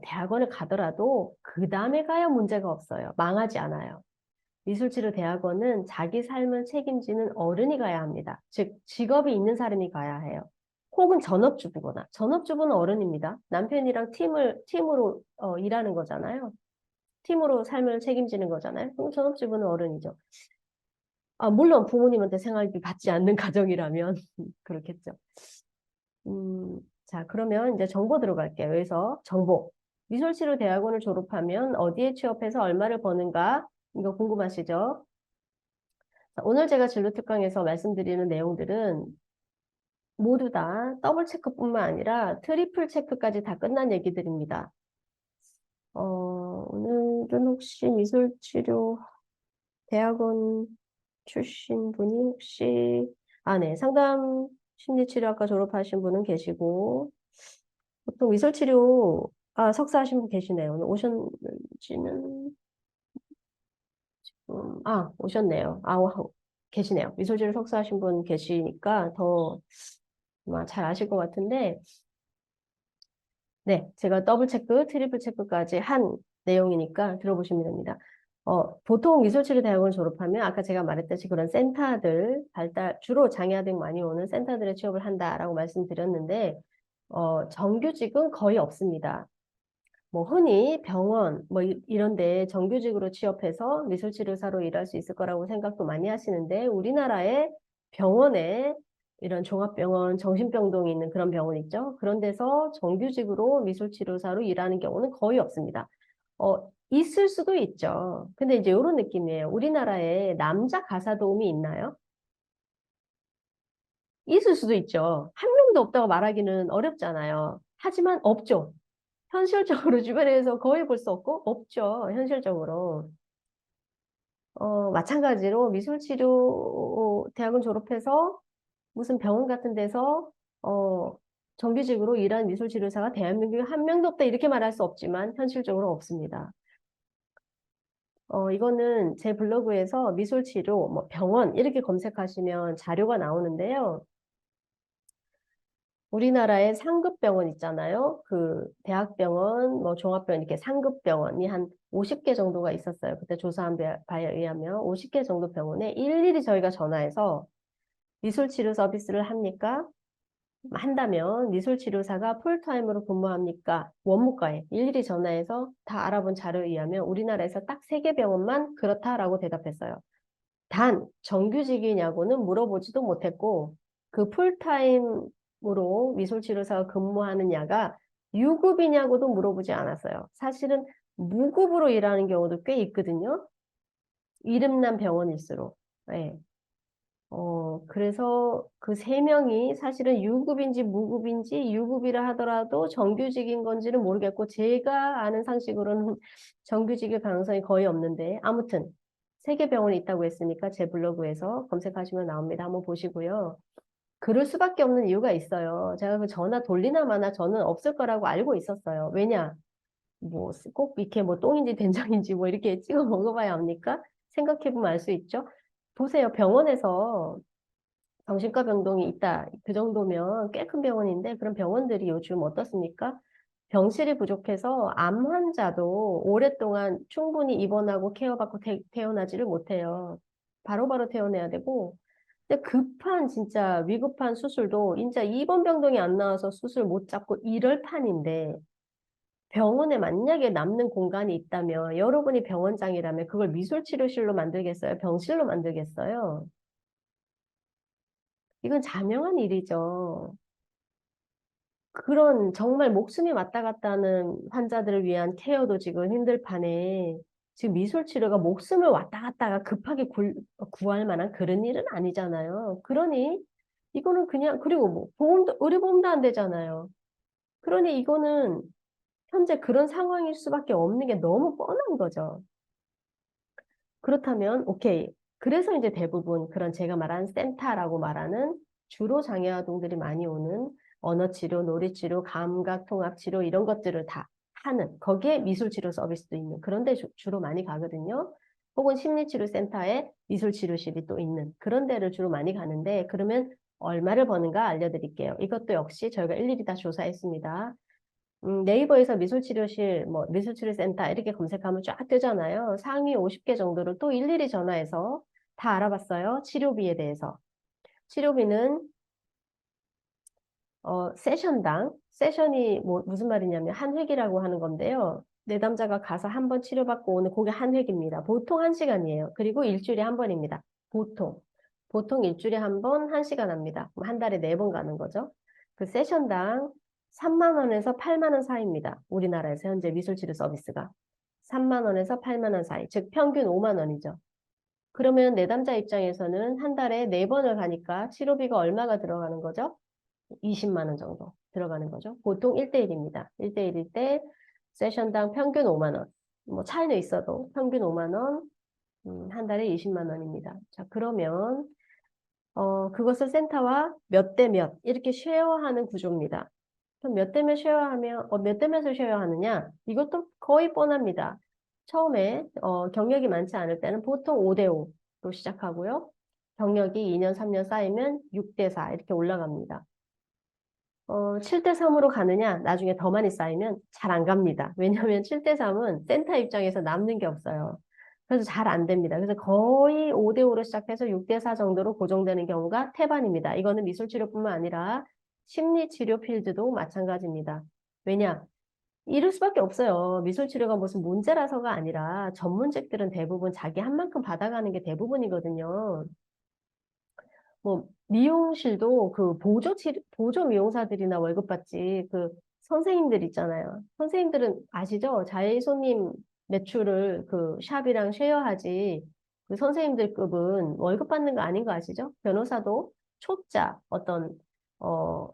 대학원을 가더라도 그 다음에 가야 문제가 없어요. 망하지 않아요. 미술치료 대학원은 자기 삶을 책임지는 어른이 가야 합니다. 즉 직업이 있는 사람이 가야 해요. 혹은 전업주부는 어른입니다. 남편이랑 팀으로 일하는 거잖아요. 팀으로 삶을 책임지는 거잖아요. 그럼 전업주부는 어른이죠. 물론 부모님한테 생활비 받지 않는 가정이라면 그렇겠죠. 자, 그러면 이제 정보 들어갈게요. 여기서 정보. 미술치료 대학원을 졸업하면 어디에 취업해서 얼마를 버는가? 이거 궁금하시죠? 자, 오늘 제가 진로 특강에서 말씀드리는 내용들은 모두 다 더블 체크뿐만 아니라 트리플 체크까지 다 끝난 얘기들입니다. 오늘은 혹시 미술치료 대학원 출신 분이 혹시, 네, 상담 심리치료학과 졸업하신 분은 계시고, 보통 미술치료, 석사하신 분 계시네요. 오늘 오셨는지는, 오셨네요. 계시네요. 미술치료 석사하신 분 계시니까 더 아마 잘 아실 것 같은데, 네, 제가 더블 체크, 트리플 체크까지 한 내용이니까 들어보시면 됩니다. 보통 미술치료 대학원 졸업하면 아까 제가 말했듯이 그런 센터들, 주로 장애아들 많이 오는 센터들에 취업을 한다라고 말씀드렸는데, 정규직은 거의 없습니다. 뭐 흔히 병원 뭐 이런 데 정규직으로 취업해서 미술치료사로 일할 수 있을 거라고 생각도 많이 하시는데 우리나라의 병원에 이런 종합병원, 정신병동이 있는 그런 병원 있죠. 그런 데서 정규직으로 미술치료사로 일하는 경우는 거의 없습니다. 있을 수도 있죠. 근데 이제 이런 느낌이에요. 우리나라에 남자 가사 도우미 있나요? 있을 수도 있죠. 한 명도 없다고 말하기는 어렵잖아요. 하지만 없죠. 현실적으로 주변에서 거의 볼 수 없고 없죠. 현실적으로. 마찬가지로 미술치료 대학원 졸업해서 무슨 병원 같은 데서 어, 정규직으로 일하는 미술치료사가 대한민국에 한 명도 없다 이렇게 말할 수 없지만 현실적으로 없습니다. 이거는 제 블로그에서 미술치료, 뭐 병원 이렇게 검색하시면 자료가 나오는데요. 우리나라의 상급병원 있잖아요. 그 대학병원, 뭐 종합병원 이렇게 상급병원이 한 50개 정도가 있었어요. 그때 조사한 바에 의하면 50개 정도 병원에 일일이 저희가 전화해서 미술치료 서비스를 합니까? 한다면 미술치료사가 풀타임으로 근무합니까? 원무과에 일일이 전화해서 다 알아본 자료에 의하면 우리나라에서 딱 3개 병원만 그렇다라고 대답했어요. 단 정규직이냐고는 물어보지도 못했고 그 풀타임으로 미술치료사가 근무하느냐가 유급이냐고도 물어보지 않았어요. 사실은 무급으로 일하는 경우도 꽤 있거든요. 이름난 병원일수록. 네. 그래서 그 3명이 사실은 유급인지 무급인지 유급이라 하더라도 정규직인 건지는 모르겠고 제가 아는 상식으로는 정규직일 가능성이 거의 없는데 아무튼 세계병원이 있다고 했으니까 제 블로그에서 검색하시면 나옵니다. 한번 보시고요. 그럴 수밖에 없는 이유가 있어요. 제가 그 전화 돌리나 마나 저는 없을 거라고 알고 있었어요. 왜냐? 뭐 꼭 이렇게 뭐 똥인지 된장인지 뭐 이렇게 찍어 먹어봐야 합니까? 생각해보면 알 수 있죠. 보세요. 병원에서 정신과 병동이 있다. 그 정도면 꽤 큰 병원인데 그런 병원들이 요즘 어떻습니까? 병실이 부족해서 암 환자도 오랫동안 충분히 입원하고 케어받고 퇴원하지를 못해요. 바로바로 퇴원해야 되고 근데 급한 진짜 위급한 수술도 진짜 입원 병동이 안 나와서 수술 못 잡고 이럴 판인데 병원에 만약에 남는 공간이 있다면 여러분이 병원장이라면 그걸 미술치료실로 만들겠어요? 병실로 만들겠어요? 이건 자명한 일이죠. 그런 정말 목숨이 왔다 갔다 하는 환자들을 위한 케어도 지금 힘들 판에 지금 미술 치료가 목숨을 왔다 갔다가 급하게 구할 만한 그런 일은 아니잖아요. 그러니 이거는 그냥 그리고 뭐 보험도 의료보험도 안 되잖아요. 그러니 이거는 현재 그런 상황일 수밖에 없는 게 너무 뻔한 거죠. 그렇다면 오케이. 그래서 이제 대부분 그런 제가 말한 센터라고 말하는 주로 장애 아동들이 많이 오는 언어 치료, 놀이 치료, 감각 통합 치료 이런 것들을 다 하는 거기에 미술 치료 서비스도 있는 그런 데 주로 많이 가거든요. 혹은 심리 치료 센터에 미술 치료실이 또 있는 그런 데를 주로 많이 가는데 그러면 얼마를 버는가 알려드릴게요. 이것도 역시 저희가 일일이 다 조사했습니다. 네이버에서 미술치료실, 뭐, 미술치료센터 이렇게 검색하면 쫙 뜨잖아요. 상위 50개 정도를 또 일일이 전화해서 다 알아봤어요. 치료비에 대해서. 치료비는, 세션이 뭐, 무슨 말이냐면 한 획이라고 하는 건데요. 내담자가 가서 한 번 치료받고 오는 그게 한 획입니다. 보통 1시간이에요. 그리고 일주일에 한 번입니다. 보통. 보통 일주일에 한 번, 1시간 합니다. 한 달에 4번 가는 거죠. 그 세션당 3만 원에서 8만 원 사이입니다. 우리나라에서 현재 미술치료 서비스가. 3만 원에서 8만 원 사이, 즉 평균 5만 원이죠. 그러면 내담자 입장에서는 한 달에 4번을 가니까 치료비가 얼마가 들어가는 거죠? 20만 원 정도 들어가는 거죠. 보통 1대1입니다. 1대1일 때 세션당 평균 5만 원. 뭐 차이는 있어도 평균 5만 원, 한 달에 20만 원입니다. 자, 그러면 그것을 센터와 몇 대 몇 이렇게 쉐어하는 구조입니다. 그럼 몇 대 몇 쉐어하면 몇 대 몇을 쉐어하느냐? 이것도 거의 뻔합니다. 처음에 경력이 많지 않을 때는 보통 5대 5로 시작하고요. 경력이 2년, 3년 쌓이면 6대 4 이렇게 올라갑니다. 7대 3으로 가느냐? 나중에 더 많이 쌓이면 잘 안 갑니다. 왜냐하면 7대 3은 센터 입장에서 남는 게 없어요. 그래서 잘 안 됩니다. 그래서 거의 5대 5로 시작해서 6대 4 정도로 고정되는 경우가 태반입니다. 이거는 미술치료뿐만 아니라 심리치료 필드도 마찬가지입니다. 왜냐? 이럴 수밖에 없어요. 미술치료가 무슨 문제라서가 아니라 전문직들은 대부분 자기 한 만큼 받아가는 게 대부분이거든요. 뭐 미용실도 그 보조 미용사들이나 월급 받지 그 선생님들 있잖아요. 선생님들은 아시죠? 자기 손님 매출을 그 샵이랑 쉐어하지. 그 선생님들급은 월급 받는 거 아닌 거 아시죠? 변호사도 초짜 어떤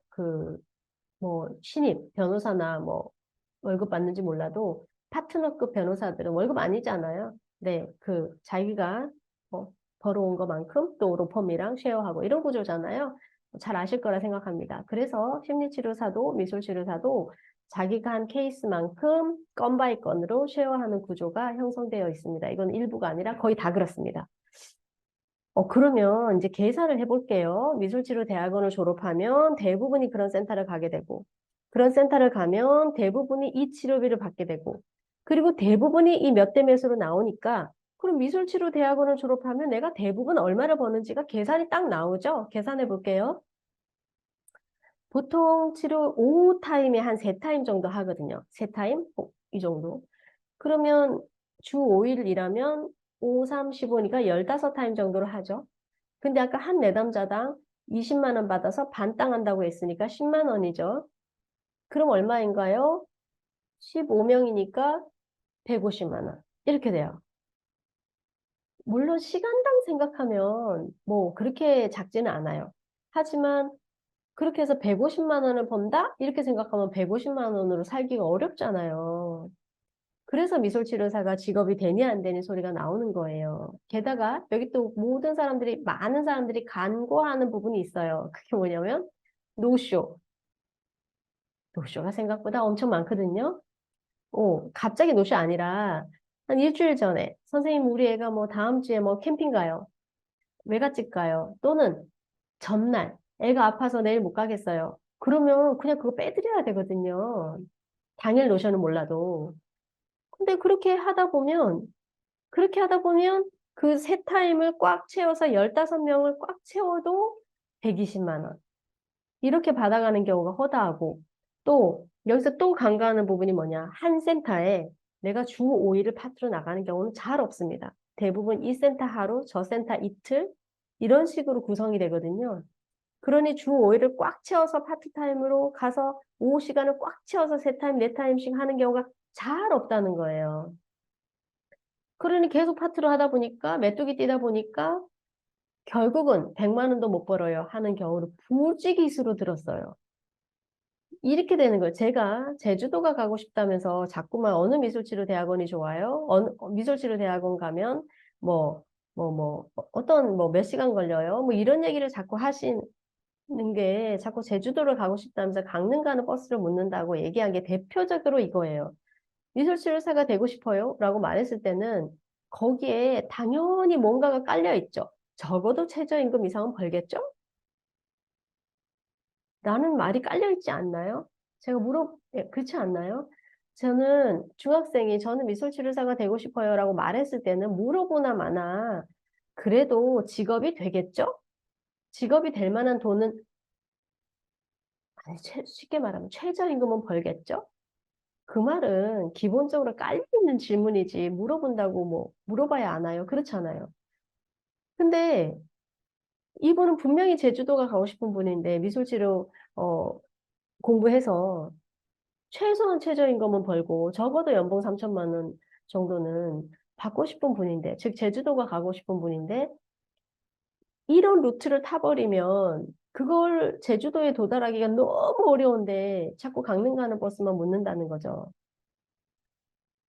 그 뭐 신입 변호사나 뭐 월급 받는지 몰라도 파트너급 변호사들은 월급 아니잖아요. 네, 그 자기가 뭐 벌어온 것만큼 또 로펌이랑 쉐어하고 이런 구조잖아요. 잘 아실 거라 생각합니다. 그래서 심리치료사도 미술치료사도 자기가 한 케이스만큼 건 바이 건으로 쉐어하는 구조가 형성되어 있습니다. 이건 일부가 아니라 거의 다 그렇습니다. 그러면 이제 계산을 해볼게요. 미술치료대학원을 졸업하면 대부분이 그런 센터를 가게 되고, 그런 센터를 가면 대부분이 이 치료비를 받게 되고, 그리고 대부분이 이 몇 대 몇으로 나오니까, 그럼 미술치료대학원을 졸업하면 내가 대부분 얼마를 버는지가 계산이 딱 나오죠? 계산해 볼게요. 보통 치료 오후 타임에 한 3타임 정도 하거든요. 3타임? 이 정도. 그러면 주 5일 일하면 5, 3, 15니까 15타임 정도를 하죠. 근데 아까 한 내담자당 20만 원 받아서 반땅 한다고 했으니까 10만 원이죠. 그럼 얼마인가요? 15명이니까 150만 원. 이렇게 돼요. 물론 시간당 생각하면 뭐 그렇게 작지는 않아요. 하지만 그렇게 해서 150만 원을 번다? 이렇게 생각하면 150만 원으로 살기가 어렵잖아요. 그래서 미술치료사가 직업이 되니 안 되니 소리가 나오는 거예요. 게다가 여기 또 모든 사람들이, 많은 사람들이 간과하는 부분이 있어요. 그게 뭐냐면 노쇼. 노쇼가 생각보다 엄청 많거든요. 갑자기 노쇼 아니라 한 일주일 전에 선생님 우리 애가 뭐 다음 주에 뭐 캠핑 가요. 외갓집 가요. 또는 전날 애가 아파서 내일 못 가겠어요. 그러면 그냥 그거 빼드려야 되거든요. 당일 노쇼는 몰라도. 근데 그렇게 하다 보면 그 세 타임을 꽉 채워서 15명을 꽉 채워도 120만 원. 이렇게 받아가는 경우가 허다하고 또 여기서 또 간과하는 부분이 뭐냐. 한 센터에 내가 주 5일을 파트로 나가는 경우는 잘 없습니다. 대부분 이 센터 하루, 저 센터 이틀 이런 식으로 구성이 되거든요. 그러니 주 5일을 꽉 채워서 파트타임으로 가서 오후 시간을 꽉 채워서 3타임, 4타임씩 하는 경우가 잘 없다는 거예요. 그러니 계속 파트로 하다 보니까 메뚜기 뛰다 보니까 결국은 100만 원도 못 벌어요 하는 경우를 부지기수로 들었어요. 이렇게 되는 거예요. 제가 제주도가 가고 싶다면서 자꾸만 어느 미술치료 대학원이 좋아요? 어느 미술치료 대학원 가면 어떤 몇 시간 걸려요? 뭐 이런 얘기를 자꾸 하시는 게 자꾸 제주도를 가고 싶다면서 강릉 가는 버스를 묻는다고 얘기한 게 대표적으로 이거예요. 미술치료사가 되고 싶어요? 라고 말했을 때는 거기에 당연히 뭔가가 깔려 있죠. 적어도 최저임금 이상은 벌겠죠? 라는 말이 깔려 있지 않나요? 그렇지 않나요? 저는 미술치료사가 되고 싶어요 라고 말했을 때는 물어보나 마나 그래도 직업이 되겠죠? 직업이 될 만한 돈은, 아니, 쉽게 말하면 최저임금은 벌겠죠? 그 말은 기본적으로 깔려 있는 질문이지 물어본다고 뭐 물어봐야 아나요? 그렇잖아요. 근데 이분은 분명히 제주도가 가고 싶은 분인데 미술치료 공부해서 최소한 최저임금은 벌고 적어도 연봉 3천만 원 정도는 받고 싶은 분인데, 즉 제주도가 가고 싶은 분인데 이런 루트를 타버리면 그걸 제주도에 도달하기가 너무 어려운데 자꾸 강릉 가는 버스만 묻는다는 거죠.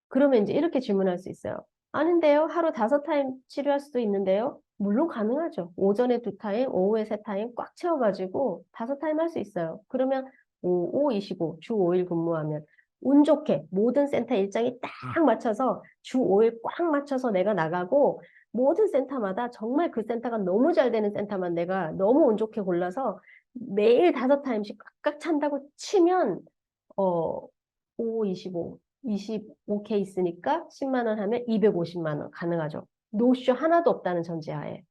그러면 이제 이렇게 질문할 수 있어요. 아닌데요? 하루 5타임 치료할 수도 있는데요? 물론 가능하죠. 오전에 2타임, 오후에 3타임 꽉 채워가지고 5타임 할 수 있어요. 그러면 5, 5, 25, 주 5일 근무하면 운 좋게 모든 센터 일정이 딱 맞춰서 주 5일 꽉 맞춰서 내가 나가고 모든 센터마다 정말 그 센터가 너무 잘 되는 센터만 내가 너무 운 좋게 골라서 매일 5타임씩 꽉꽉 찬다고 치면 어, 5, 25, 25케이스니까 10만 원 하면 250만 원 가능하죠. 노쇼 하나도 없다는 전제하에.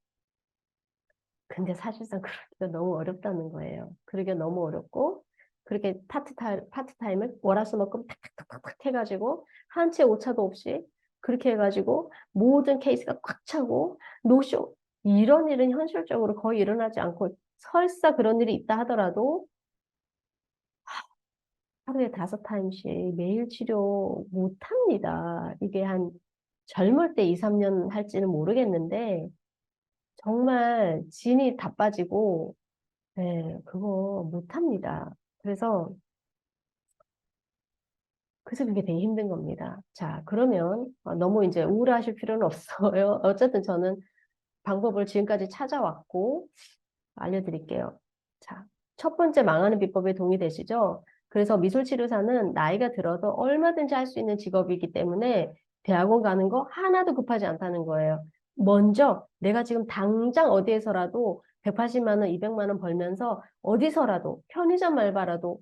근데 사실상 그러기가 너무 어렵다는 거예요. 그러기가 너무 어렵고 그렇게 파트타임을 월화수목금 탁탁탁탁 해가지고 한 채 오차도 없이 그렇게 해가지고 모든 케이스가 꽉 차고 노쇼 이런 일은 현실적으로 거의 일어나지 않고 설사 그런 일이 있다 하더라도 하루에 5타임씩 매일 치료 못 합니다. 이게 한 젊을 때 2, 3년 할지는 모르겠는데 정말 진이 다 빠지고 네, 그거 못 합니다. 그래서 그게 되게 힘든 겁니다. 자, 그러면 너무 이제 우울하실 필요는 없어요. 어쨌든 저는 방법을 지금까지 찾아왔고 알려드릴게요. 자, 첫 번째 망하는 비법에 동의되시죠? 그래서 미술치료사는 나이가 들어도 얼마든지 할 수 있는 직업이기 때문에 대학원 가는 거 하나도 급하지 않다는 거예요. 먼저 내가 지금 당장 어디에서라도 180만 원, 200만 원 벌면서 어디서라도 편의점 알바라도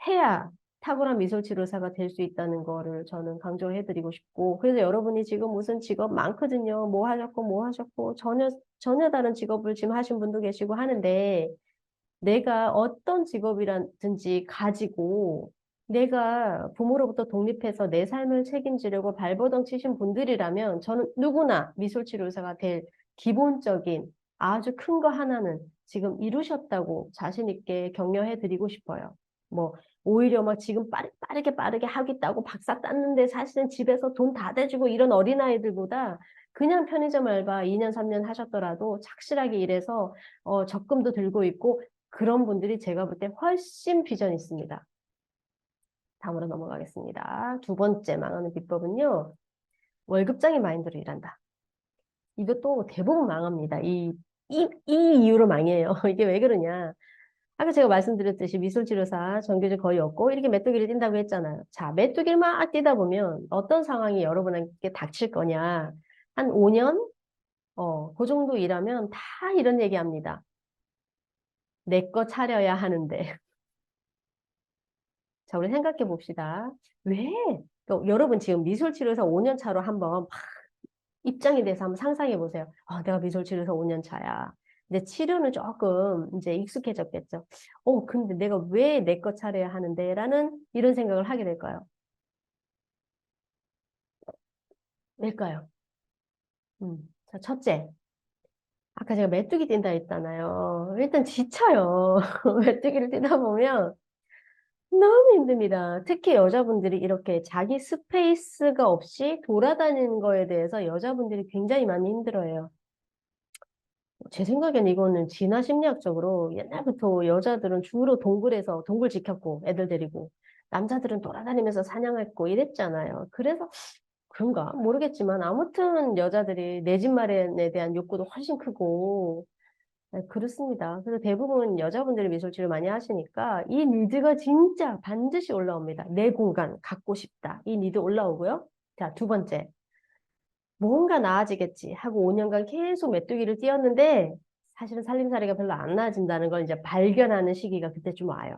해야 탁월한 미술치료사가 될 수 있다는 거를 저는 강조해드리고 싶고 그래서 여러분이 지금 무슨 직업 많거든요. 뭐 하셨고 전혀 다른 직업을 지금 하신 분도 계시고 하는데 내가 어떤 직업이라든지 가지고 내가 부모로부터 독립해서 내 삶을 책임지려고 발버둥 치신 분들이라면 저는 누구나 미술치료사가 될 기본적인 아주 큰 거 하나는 지금 이루셨다고 자신 있게 격려해 드리고 싶어요. 뭐 오히려 막 지금 빠르게 하겠다고 박사 땄는데 사실은 집에서 돈 다 대주고 이런 어린아이들보다 그냥 편의점 알바 2년, 3년 하셨더라도 착실하게 일해서 적금도 들고 있고 그런 분들이 제가 볼 때 훨씬 비전이 있습니다. 다음으로 넘어가겠습니다. 두 번째 망하는 비법은요. 월급장의 마인드로 일한다. 이것도 대부분 망합니다. 이 이유로 망해요. 이게 왜 그러냐. 아까 제가 말씀드렸듯이 미술치료사 정규직 거의 없고 이렇게 메뚜기를 뛴다고 했잖아요. 자, 메뚜기를 막 뛰다 보면 어떤 상황이 여러분에게 닥칠 거냐. 한 5년? 그 정도 일하면 다 이런 얘기 합니다. 내 거 차려야 하는데. 자, 우리 생각해 봅시다. 왜? 여러분 지금 미술치료사 5년 차로 한번 막 입장이 돼서 한번 상상해 보세요. 내가 미술치료사 5년 차야. 근데 치료는 조금 이제 익숙해졌겠죠. 근데 내가 왜 내 거 차려야 하는데? 라는 이런 생각을 하게 될까요? 왜일까요? 자, 첫째. 아까 제가 메뚜기 뛴다 했잖아요. 일단 지쳐요. 메뚜기를 뛰다 보면 너무 힘듭니다. 특히 여자분들이 이렇게 자기 스페이스가 없이 돌아다니는 거에 대해서 여자분들이 굉장히 많이 힘들어해요. 제 생각엔 이거는 진화 심리학적으로 옛날부터 여자들은 주로 동굴에서 동굴 지켰고 애들 데리고 남자들은 돌아다니면서 사냥했고 이랬잖아요. 그래서 그런가 모르겠지만 아무튼 여자들이 내 집 마련에 대한 욕구도 훨씬 크고 네, 그렇습니다. 그래서 대부분 여자분들이 미술치료 많이 하시니까 이 니드가 진짜 반드시 올라옵니다. 내 공간 갖고 싶다. 이 니드 올라오고요. 자, 두 번째. 뭔가 나아지겠지 하고 5년간 계속 메뚜기를 뛰었는데 사실은 살림살이가 별로 안 나아진다는 걸 이제 발견하는 시기가 그때쯤 와요.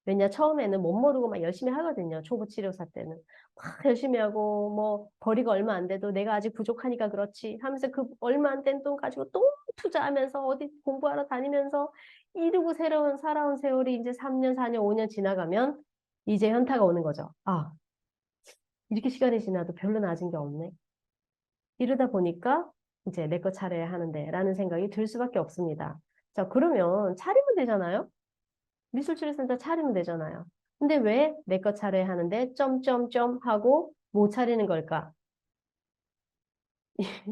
왜냐, 처음에는 못 모르고 막 열심히 하거든요. 초보 치료사 때는. 막 열심히 하고, 뭐, 벌이가 얼마 안 돼도 내가 아직 부족하니까 그렇지 하면서 그 얼마 안 된 돈 가지고 또 투자하면서 어디 공부하러 다니면서 이러고 새로운 살아온 세월이 이제 3년, 4년, 5년 지나가면 이제 현타가 오는 거죠. 이렇게 시간이 지나도 별로 나아진 게 없네. 이러다 보니까 이제 내 거 차려야 하는데 라는 생각이 들 수밖에 없습니다. 자, 그러면 차리면 되잖아요? 미술치료센터 차리면 되잖아요. 근데 왜 내 거 차려야 하는데 점점점 하고 못 차리는 걸까?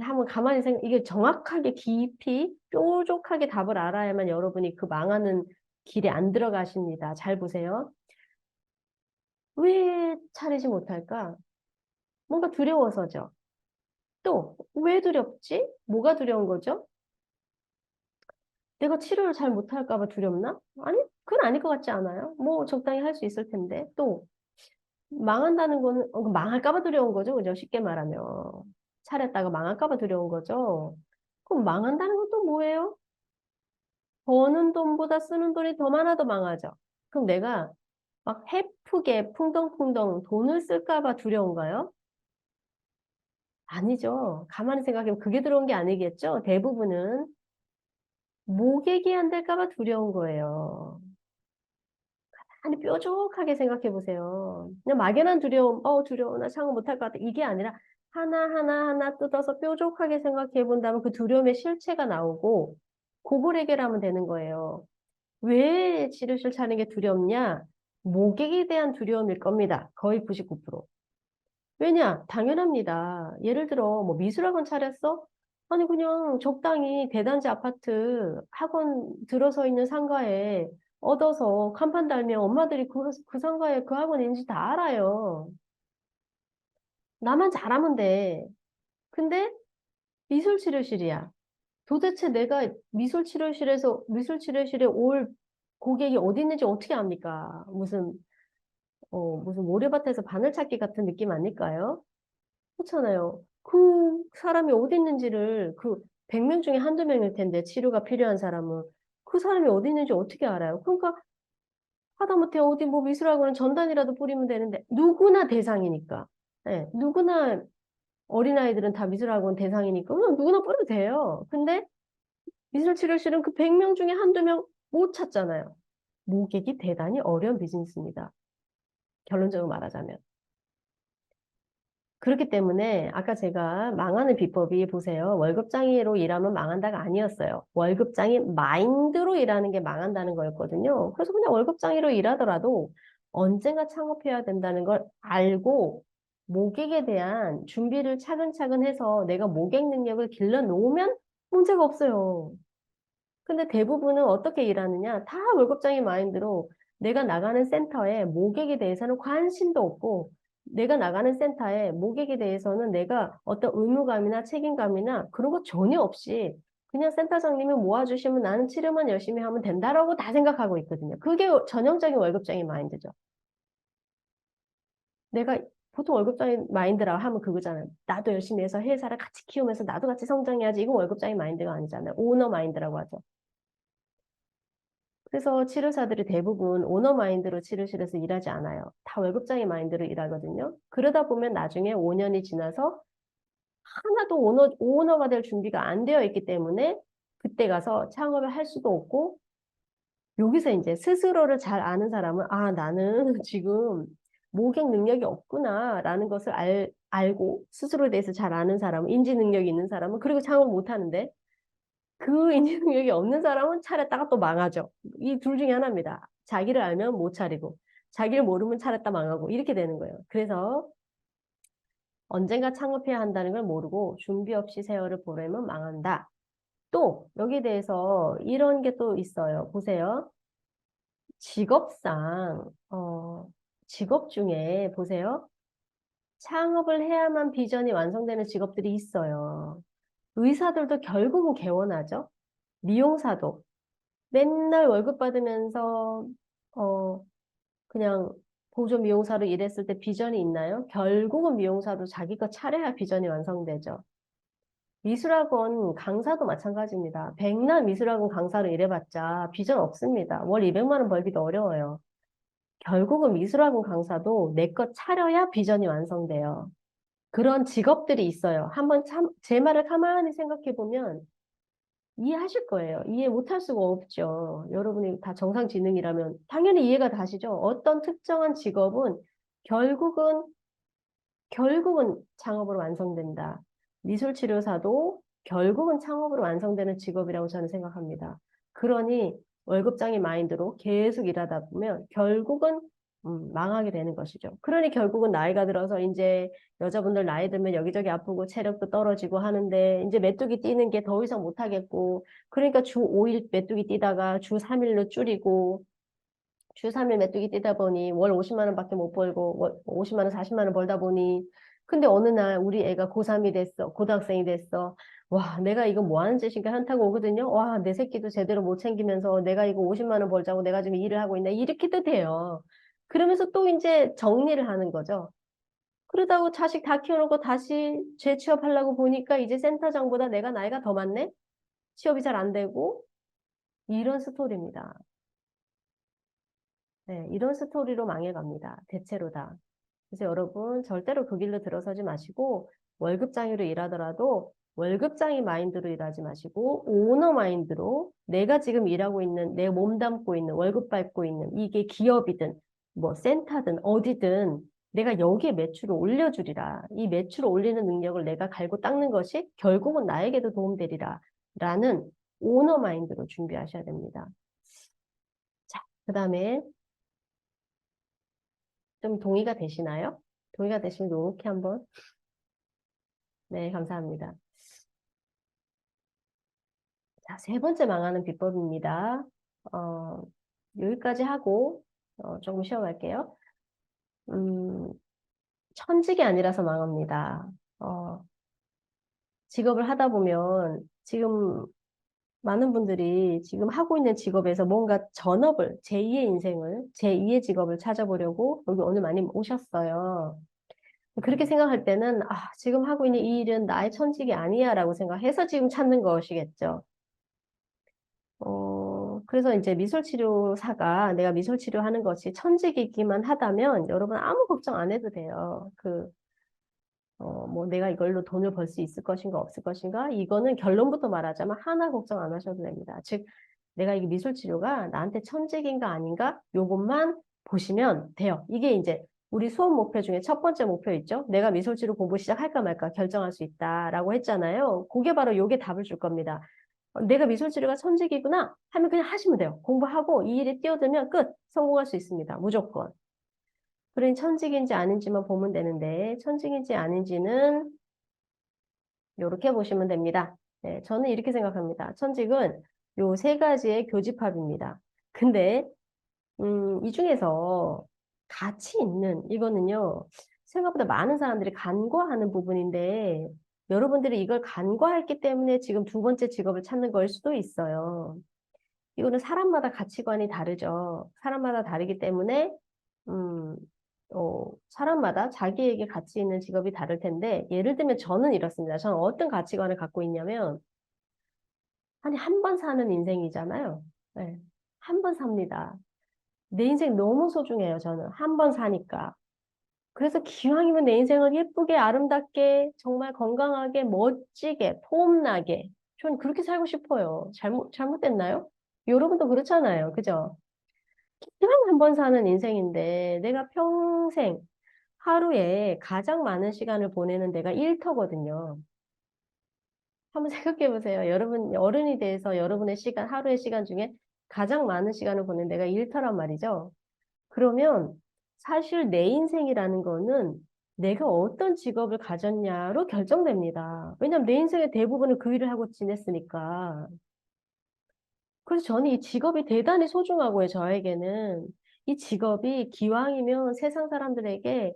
한번 가만히 이게 정확하게 깊이 뾰족하게 답을 알아야만 여러분이 그 망하는 길에 안 들어가십니다. 잘 보세요. 왜 차리지 못할까? 뭔가 두려워서죠. 또, 왜 두렵지? 뭐가 두려운 거죠? 내가 치료를 잘 못할까 봐 두렵나? 아니, 그건 아닐 것 같지 않아요? 뭐 적당히 할 수 있을 텐데. 또, 망한다는 거는, 망할까 봐 두려운 거죠. 그죠? 쉽게 말하면. 차렸다가 망할까 봐 두려운 거죠. 그럼 망한다는 건 또 뭐예요? 버는 돈보다 쓰는 돈이 더 많아도 망하죠. 그럼 내가 막 헤프게 풍덩풍덩 돈을 쓸까 봐 두려운가요? 아니죠. 가만히 생각해보면 그게 들어온 게 아니겠죠? 대부분은 모객이 안 될까 봐 두려운 거예요. 아니, 뾰족하게 생각해 보세요. 그냥 막연한 두려움, 두려워, 나 창업 못할 것 같아. 이게 아니라 하나하나 뜯어서 뾰족하게 생각해 본다면 그 두려움의 실체가 나오고, 그걸 해결하면 되는 거예요. 왜 치료실 차는 게 두렵냐? 모객에 대한 두려움일 겁니다. 거의 99%. 왜냐? 당연합니다. 예를 들어, 뭐 미술학원 차렸어? 아니, 그냥 적당히 대단지 아파트 학원 들어서 있는 상가에 얻어서 간판 달면 엄마들이 그 상가에 그 학원인지 다 알아요. 나만 잘하면 돼. 근데 미술치료실이야. 도대체 내가 미술치료실에 올 고객이 어디 있는지 어떻게 압니까? 무슨 모래밭에서 바늘 찾기 같은 느낌 아닐까요? 그렇잖아요. 그 사람이 어디 있는지를 그 100명 중에 한두 명일 텐데 치료가 필요한 사람은 그 사람이 어디 있는지 어떻게 알아요? 그러니까 하다못해 어디 뭐 미술학원은 전단이라도 뿌리면 되는데 누구나 대상이니까. 네, 누구나 어린아이들은 다 미술학원 대상이니까 그냥 누구나 뿌려도 돼요. 근데 미술치료실은 그 100명 중에 한두 명 못 찾잖아요. 모객이 대단히 어려운 비즈니스입니다. 결론적으로 말하자면. 그렇기 때문에 아까 제가 망하는 비법이 보세요. 월급장애로 일하면 망한다가 아니었어요. 월급장애 마인드로 일하는 게 망한다는 거였거든요. 그래서 그냥 월급장애로 일하더라도 언젠가 창업해야 된다는 걸 알고 모객에 대한 준비를 차근차근 해서 내가 모객 능력을 길러 놓으면 문제가 없어요. 근데 대부분은 어떻게 일하느냐? 다 월급장애 마인드로 내가 나가는 센터에 모객에 대해서는 관심도 없고, 내가 나가는 센터에 모객에 대해서는 내가 어떤 의무감이나 책임감이나 그런 거 전혀 없이 그냥 센터장님이 모아주시면 나는 치료만 열심히 하면 된다라고 다 생각하고 있거든요. 그게 전형적인 월급장애 마인드죠. 내가 보통 월급장애 마인드라고 하면 그거잖아요. 나도 열심히 해서 회사를 같이 키우면서 나도 같이 성장해야지. 이건 월급장애 마인드가 아니잖아요. 오너 마인드라고 하죠. 그래서 치료사들이 대부분 오너 마인드로 치료실에서 일하지 않아요. 다 월급장애 마인드로 일하거든요. 그러다 보면 나중에 5년이 지나서 하나도 오너가 될 준비가 안 되어 있기 때문에 그때 가서 창업을 할 수도 없고 여기서 이제 스스로를 잘 아는 사람은 나는 지금 모객 능력이 없구나라는 것을 알고 스스로에 대해서 잘 아는 사람은 인지 능력이 있는 사람은 그리고 창업을 못 하는데 그 인지 능력이 없는 사람은 차렸다가 또 망하죠. 이 둘 중에 하나입니다. 자기를 알면 못 차리고, 자기를 모르면 차렸다 망하고, 이렇게 되는 거예요. 그래서 언젠가 창업해야 한다는 걸 모르고 준비 없이 세월을 보내면 망한다. 또, 여기에 대해서 이런 게 또 있어요. 보세요. 직업상, 직업 중에 보세요. 창업을 해야만 비전이 완성되는 직업들이 있어요. 의사들도 결국은 개원하죠. 미용사도. 맨날 월급 받으면서 어 그냥 보조 미용사로 일했을 때 비전이 있나요? 결국은 미용사도 자기 거 차려야 비전이 완성되죠. 미술학원 강사도 마찬가지입니다. 백날 미술학원 강사로 일해봤자 비전 없습니다. 월 200만 원 벌기도 어려워요. 결국은 미술학원 강사도 내 거 차려야 비전이 완성돼요. 그런 직업들이 있어요. 한번 제 말을 가만히 생각해 보면 이해하실 거예요. 이해 못할 수가 없죠. 여러분이 다 정상지능이라면 당연히 이해가 가시죠. 어떤 특정한 직업은 결국은, 결국은 창업으로 완성된다. 미술치료사도 결국은 창업으로 완성되는 직업이라고 저는 생각합니다. 그러니 월급장애 마인드로 계속 일하다 보면 결국은 망하게 되는 것이죠. 그러니 결국은 나이가 들어서 이제 여자분들 나이 들면 여기저기 아프고 체력도 떨어지고 하는데 이제 메뚜기 뛰는 게 더 이상 못 하겠고 그러니까 주 5일 메뚜기 뛰다가 주 3일로 줄이고 주 3일 메뚜기 뛰다 보니 월 50만 원밖에 못 벌고 월 50만 원, 40만 원 벌다 보니 근데 어느 날 우리 애가 고3이 됐어. 고등학생이 됐어. 와, 내가 이거 뭐 하는 짓인가 현타가 오거든요. 와, 내 새끼도 제대로 못 챙기면서 내가 이거 50만 원 벌자고 내가 지금 일을 하고 있나 이렇게도 돼요. 그러면서 또 이제 정리를 하는 거죠. 그러다가 자식 다 키워놓고 다시 재취업하려고 보니까 이제 센터장보다 내가 나이가 더 많네? 취업이 잘 안 되고 이런 스토리입니다. 네, 이런 스토리로 망해갑니다. 대체로 다. 그래서 여러분 절대로 그 길로 들어서지 마시고 월급장애로 일하더라도 월급장애 마인드로 일하지 마시고 오너 마인드로 내가 지금 일하고 있는 내 몸담고 있는 월급 받고 있는 이게 기업이든 뭐 센터든 어디든 내가 여기에 매출을 올려주리라. 이 매출을 올리는 능력을 내가 갈고 닦는 것이 결국은 나에게도 도움되리라. 라는 오너 마인드로 준비하셔야 됩니다. 자, 그 다음에 좀 동의가 되시나요? 동의가 되시면 이렇게 한번. 네, 감사합니다. 자, 세 번째 망하는 비법입니다. 어, 여기까지 하고 조금 쉬어갈게요. 음, 천직이 아니라서 망합니다. 어, 직업을 하다 보면 지금 많은 분들이 지금 하고 있는 직업에서 뭔가 전업을, 제2의 인생을, 제2의 직업을 찾아보려고 여기 오늘 많이 오셨어요. 그렇게 생각할 때는 지금 하고 있는 이 일은 나의 천직이 아니야 라고 생각해서 지금 찾는 것이겠죠. 그래서 이제 미술치료사가 내가 미술치료하는 것이 천직이기만 하다면 여러분 아무 걱정 안 해도 돼요. 뭐 내가 이걸로 돈을 벌 수 있을 것인가 없을 것인가 이거는 결론부터 말하자면 하나 걱정 안 하셔도 됩니다. 즉 내가 이 미술치료가 나한테 천직인가 아닌가 요것만 보시면 돼요. 이게 이제 우리 수업 목표 중에 첫 번째 목표 있죠? 내가 미술치료 공부 시작할까 말까 결정할 수 있다라고 했잖아요. 그게 바로 요게 답을 줄 겁니다. 내가 미술치료가 천직이구나 하면 그냥 하시면 돼요. 공부하고 이 일에 뛰어들면 끝! 성공할 수 있습니다. 무조건. 그러니 천직인지 아닌지만 보면 되는데 천직인지 아닌지는 이렇게 보시면 됩니다. 네, 저는 이렇게 생각합니다. 천직은 요 세 가지의 교집합입니다. 근데 이 중에서 가치 있는 이거는요. 생각보다 많은 사람들이 간과하는 부분인데 여러분들이 이걸 간과했기 때문에 지금 두 번째 직업을 찾는 걸 수도 있어요. 이거는 사람마다 가치관이 다르죠. 사람마다 다르기 때문에 음, 사람마다 자기에게 가치 있는 직업이 다를 텐데 예를 들면 저는 이렇습니다. 저는 어떤 가치관을 갖고 있냐면 아니 한 번 사는 인생이잖아요. 네, 한 번 삽니다. 내 인생 너무 소중해요. 저는 한 번 사니까. 그래서 기왕이면 내 인생을 예쁘게 아름답게 정말 건강하게 멋지게 폼나게 전 그렇게 살고 싶어요. 잘못됐나요? 여러분도 그렇잖아요. 그죠? 기왕 한 번 사는 인생인데 내가 평생 하루에 가장 많은 시간을 보내는 데가 일터거든요. 한번 생각해 보세요. 여러분 어른이 돼서 여러분의 시간 하루의 시간 중에 가장 많은 시간을 보낸 데가 일터란 말이죠. 그러면 사실 내 인생이라는 거는 내가 어떤 직업을 가졌냐로 결정됩니다. 왜냐하면 내 인생의 대부분을 그 일을 하고 지냈으니까. 그래서 저는 이 직업이 대단히 소중하고요, 저에게는. 이 직업이 기왕이면 세상 사람들에게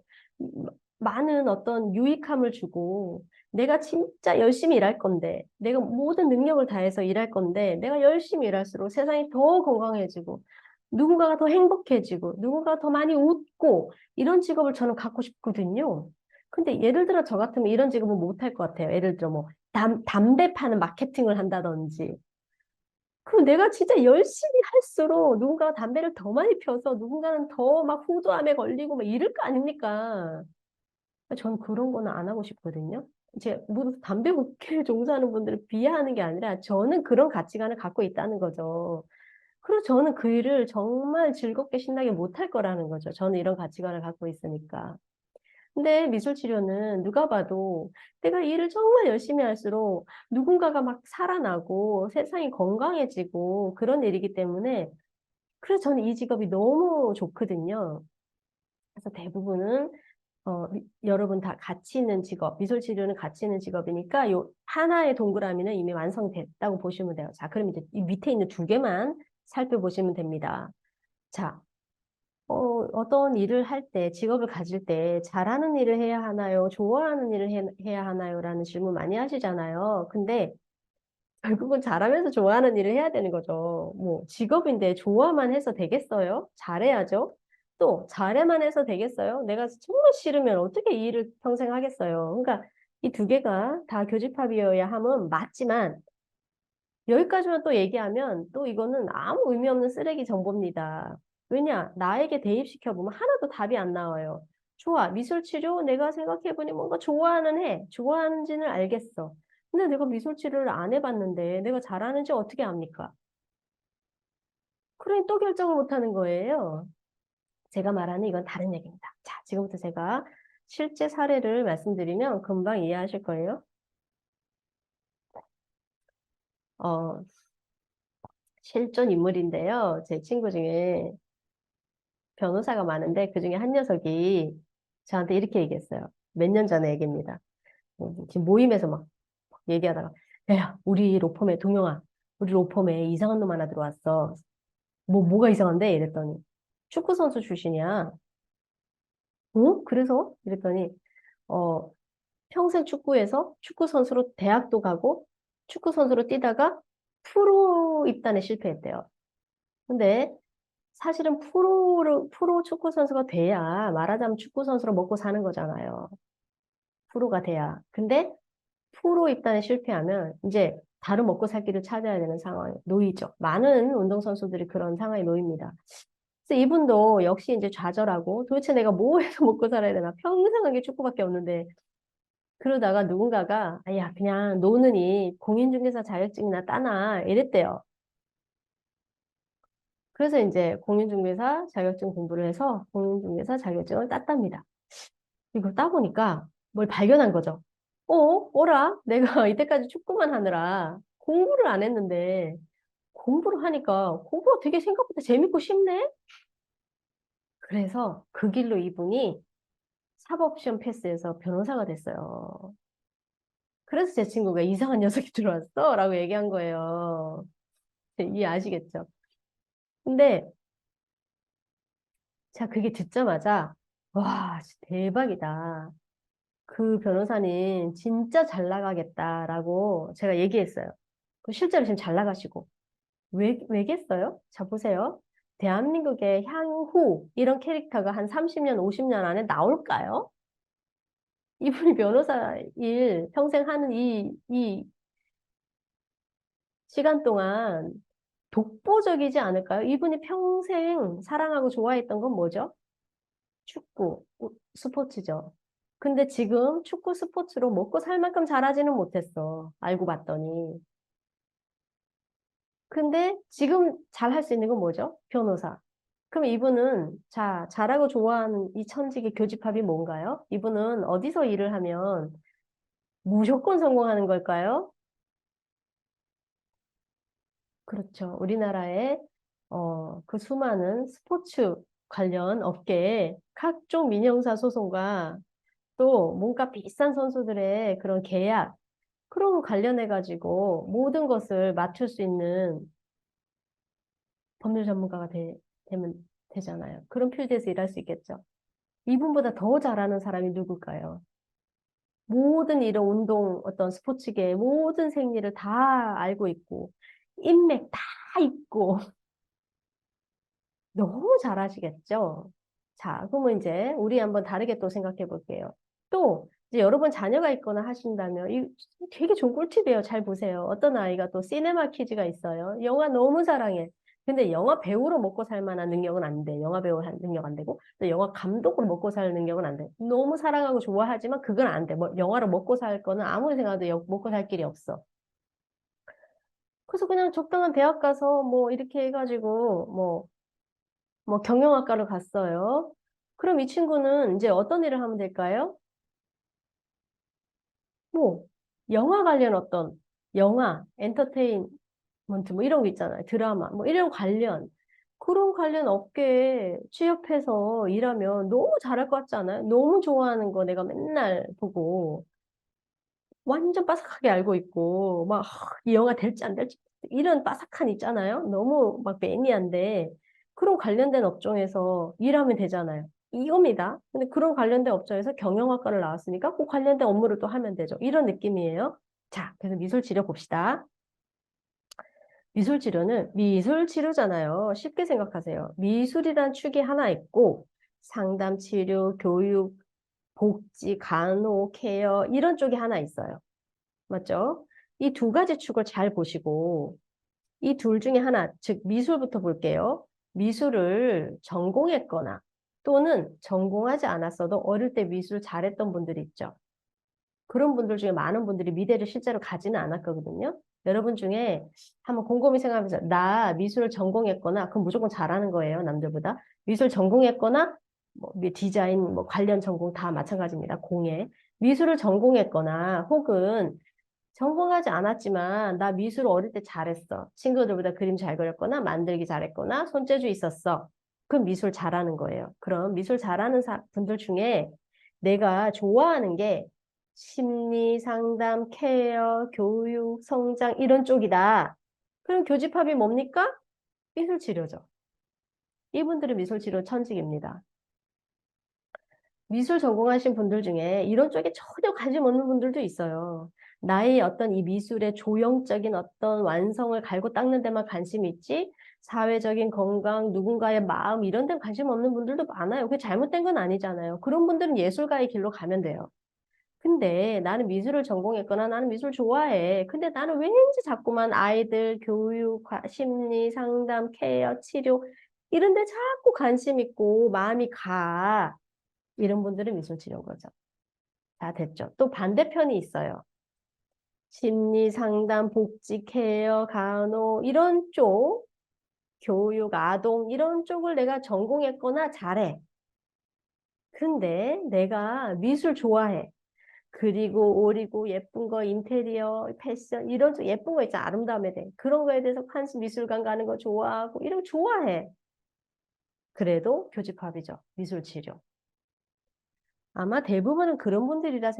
많은 어떤 유익함을 주고, 내가 진짜 열심히 일할 건데, 내가 모든 능력을 다해서 일할 건데, 내가 열심히 일할수록 세상이 더 건강해지고, 누군가가 더 행복해지고, 누군가가 더 많이 웃고, 이런 직업을 저는 갖고 싶거든요. 근데 예를 들어 저 같으면 이런 직업은 못 할 것 같아요. 예를 들어 뭐, 담배 파는 마케팅을 한다든지, 그럼 내가 진짜 열심히 할수록 누군가가 담배를 더 많이 펴서 누군가는 더 막 후두암에 걸리고 막 이럴 거 아닙니까? 전 그런 거는 안 하고 싶거든요. 제 뭐 담배 굽게 종사하는 분들을 비하하는 게 아니라 저는 그런 가치관을 갖고 있다는 거죠. 그리고 저는 그 일을 정말 즐겁게 신나게 못할 거라는 거죠. 저는 이런 가치관을 갖고 있으니까. 근데 미술치료는 누가 봐도 내가 일을 정말 열심히 할수록 누군가가 막 살아나고 세상이 건강해지고 그런 일이기 때문에 그래서 저는 이 직업이 너무 좋거든요. 그래서 대부분은 여러분 다 가치 있는 직업, 미술 치료는 가치 있는 직업이니까 요 하나의 동그라미는 이미 완성됐다고 보시면 돼요. 자, 그럼 이제 이 밑에 있는 두 개만 살펴보시면 됩니다. 자, 어떤 일을 할 때, 직업을 가질 때 잘하는 일을 해야 하나요? 좋아하는 일을 해야 하나요? 라는 질문 많이 하시잖아요. 근데 결국은 잘하면서 좋아하는 일을 해야 되는 거죠. 뭐 직업인데 좋아만 해서 되겠어요? 잘해야죠. 또 잘해만 해서 되겠어요? 내가 정말 싫으면 어떻게 이 일을 평생 하겠어요? 그러니까 이 두 개가 다 교집합이어야 함은 맞지만 여기까지만 또 얘기하면 또 이거는 아무 의미 없는 쓰레기 정보입니다. 왜냐? 나에게 대입시켜보면 하나도 답이 안 나와요. 좋아, 미술치료 내가 생각해보니 뭔가 좋아하는 해. 좋아하는지는 알겠어. 근데 내가 미술치료를 안 해봤는데 내가 잘하는지 어떻게 압니까? 그러니 또 결정을 못하는 거예요. 제가 말하는 이건 다른 얘기입니다. 자, 지금부터 제가 실제 사례를 말씀드리면 금방 이해하실 거예요. 어, 실존 인물인데요. 제 친구 중에 변호사가 많은데 그중에 한 녀석이 저한테 이렇게 얘기했어요. 몇 년 전에 얘기입니다. 지금 모임에서 막 얘기하다가 야, 우리 로펌에 동영아, 우리 로펌에 이상한 놈 하나 들어왔어. 뭐가 이상한데? 이랬더니 축구 선수 출신이야. 어? 그래서? 이랬더니 어, 평생 축구해서 축구 선수로 대학도 가고 축구 선수로 뛰다가 프로 입단에 실패했대요. 근데 사실은 프로 축구 선수가 돼야 말하자면 축구 선수로 먹고 사는 거잖아요. 프로가 돼야. 근데 프로 입단에 실패하면 이제 다른 먹고 살 길을 찾아야 되는 상황에 놓이죠. 많은 운동선수들이 그런 상황에 놓입니다. 그래서 이분도 역시 이제 좌절하고 도대체 내가 뭐 해서 먹고 살아야 되나 평생 한 게 축구밖에 없는데 그러다가 누군가가 야 그냥 노느니 공인중개사 자격증이나 따나 이랬대요. 그래서 이제 공인중개사 자격증 공부를 해서 공인중개사 자격증을 땄답니다. 이거 따보니까 뭘 발견한 거죠. 어라? 내가 이때까지 축구만 하느라 공부를 안 했는데 공부를 하니까 공부가 되게 생각보다 재밌고 쉽네? 그래서 그 길로 이분이 사법시험 패스해서 변호사가 됐어요. 그래서 제 친구가 이상한 녀석이 들어왔어? 라고 얘기한 거예요. 이해하시겠죠? 근데 자, 그게 듣자마자 와, 대박이다. 그 변호사는 진짜 잘 나가겠다라고 제가 얘기했어요. 실제로 지금 잘 나가시고. 왜겠어요? 자, 보세요. 대한민국의 향후 이런 캐릭터가 한 30년, 50년 안에 나올까요? 이분이 변호사 일 평생 하는 이 시간 동안 독보적이지 않을까요? 이분이 평생 사랑하고 좋아했던 건 뭐죠? 축구, 스포츠죠. 근데 지금 축구 스포츠로 먹고 살 만큼 잘하지는 못했어. 알고 봤더니. 근데 지금 잘할 수 있는 건 뭐죠? 변호사. 그럼 이분은 자, 잘하고 좋아하는 이 천직의 교집합이 뭔가요? 이분은 어디서 일을 하면 무조건 성공하는 걸까요? 그렇죠. 우리나라의 그 수많은 스포츠 관련 업계에 각종 민형사 소송과 또 뭔가 비싼 선수들의 그런 계약, 그런 거 관련해가지고 모든 것을 맞출 수 있는 법률 전문가가 되면 되잖아요. 그런 필드에서 일할 수 있겠죠. 이분보다 더 잘하는 사람이 누굴까요? 모든 이런 운동, 어떤 스포츠계의 모든 생리를 다 알고 있고, 인맥 다 있고, 너무 잘하시겠죠? 자, 그러면 이제 우리 한번 다르게 또 생각해 볼게요. 또, 이제 여러분 자녀가 있거나 하신다면, 이 되게 좋은 꿀팁이에요. 잘 보세요. 어떤 아이가 또 시네마 키즈가 있어요. 영화 너무 사랑해. 근데 영화 배우로 먹고 살 만한 능력은 안 돼. 영화 배우 능력 안 되고, 또 영화 감독으로 먹고 살 능력은 안 돼. 너무 사랑하고 좋아하지만 그건 안 돼. 뭐, 영화로 먹고 살 거는 아무리 생각해도 먹고 살 길이 없어. 그래서 그냥 적당한 대학 가서 뭐 이렇게 해가지고 뭐 경영학과를 갔어요. 그럼 이 친구는 이제 어떤 일을 하면 될까요? 뭐 영화 관련 어떤 영화, 엔터테인먼트 뭐 이런 거 있잖아요. 드라마 뭐 이런 관련 그런 관련 업계에 취업해서 일하면 너무 잘할 것 같지 않아요? 너무 좋아하는 거 내가 맨날 보고 완전 빠삭하게 알고 있고 막 이 영화 될지 안 될지 이런 빠삭한 있잖아요. 너무 막 매니아인데 그런 관련된 업종에서 일하면 되잖아요. 이겁니다. 근데 그런 관련된 업종에서 경영학과를 나왔으니까 그 관련된 업무를 또 하면 되죠. 이런 느낌이에요. 자, 그래서 미술 치료 봅시다. 미술 치료는 미술 치료잖아요. 쉽게 생각하세요. 미술이란 축이 하나 있고 상담 치료, 교육, 복지, 간호, 케어 이런 쪽이 하나 있어요. 맞죠? 이 두 가지 축을 잘 보시고 이 둘 중에 하나, 즉 미술부터 볼게요. 미술을 전공했거나 또는 전공하지 않았어도 어릴 때 미술 잘했던 분들이 있죠. 그런 분들 중에 많은 분들이 미대를 실제로 가지는 않았거든요. 여러분 중에 한번 곰곰이 생각하면서 나 미술을 전공했거나 그럼 무조건 잘하는 거예요, 남들보다. 미술 전공했거나 뭐 디자인 뭐 관련 전공 다 마찬가지입니다. 공예. 미술을 전공했거나 혹은 전공하지 않았지만 나 미술 어릴 때 잘했어. 친구들보다 그림 잘 그렸거나 만들기 잘했거나 손재주 있었어. 그럼 미술 잘하는 거예요. 그럼 미술 잘하는 분들 중에 내가 좋아하는 게 심리, 상담, 케어, 교육, 성장 이런 쪽이다. 그럼 교집합이 뭡니까? 미술 치료죠. 이분들은 미술 치료 천직입니다. 미술 전공하신 분들 중에 이런 쪽에 전혀 관심 없는 분들도 있어요. 나의 어떤 이 미술의 조형적인 어떤 완성을 갈고 닦는 데만 관심이 있지, 사회적인 건강, 누군가의 마음, 이런 데 관심 없는 분들도 많아요. 그게 잘못된 건 아니잖아요. 그런 분들은 예술가의 길로 가면 돼요. 근데 나는 미술을 전공했거나 나는 미술 좋아해. 근데 나는 왠지 자꾸만 아이들 교육, 심리, 상담, 케어, 치료, 이런 데 자꾸 관심 있고 마음이 가. 이런 분들은 미술 치료인 거죠. 자, 됐죠. 또 반대편이 있어요. 심리 상담, 복지, 케어, 간호 이런 쪽, 교육, 아동 이런 쪽을 내가 전공했거나 잘해. 근데 내가 미술 좋아해. 그리고 오리고 예쁜 거, 인테리어, 패션 이런 쪽 예쁜 거 있잖아. 아름다움에 대해. 그런 거에 대해서 관심 미술관 가는 거 좋아하고 이런 거 좋아해. 그래도 교집합이죠. 미술 치료. 아마 대부분은 그런 분들이라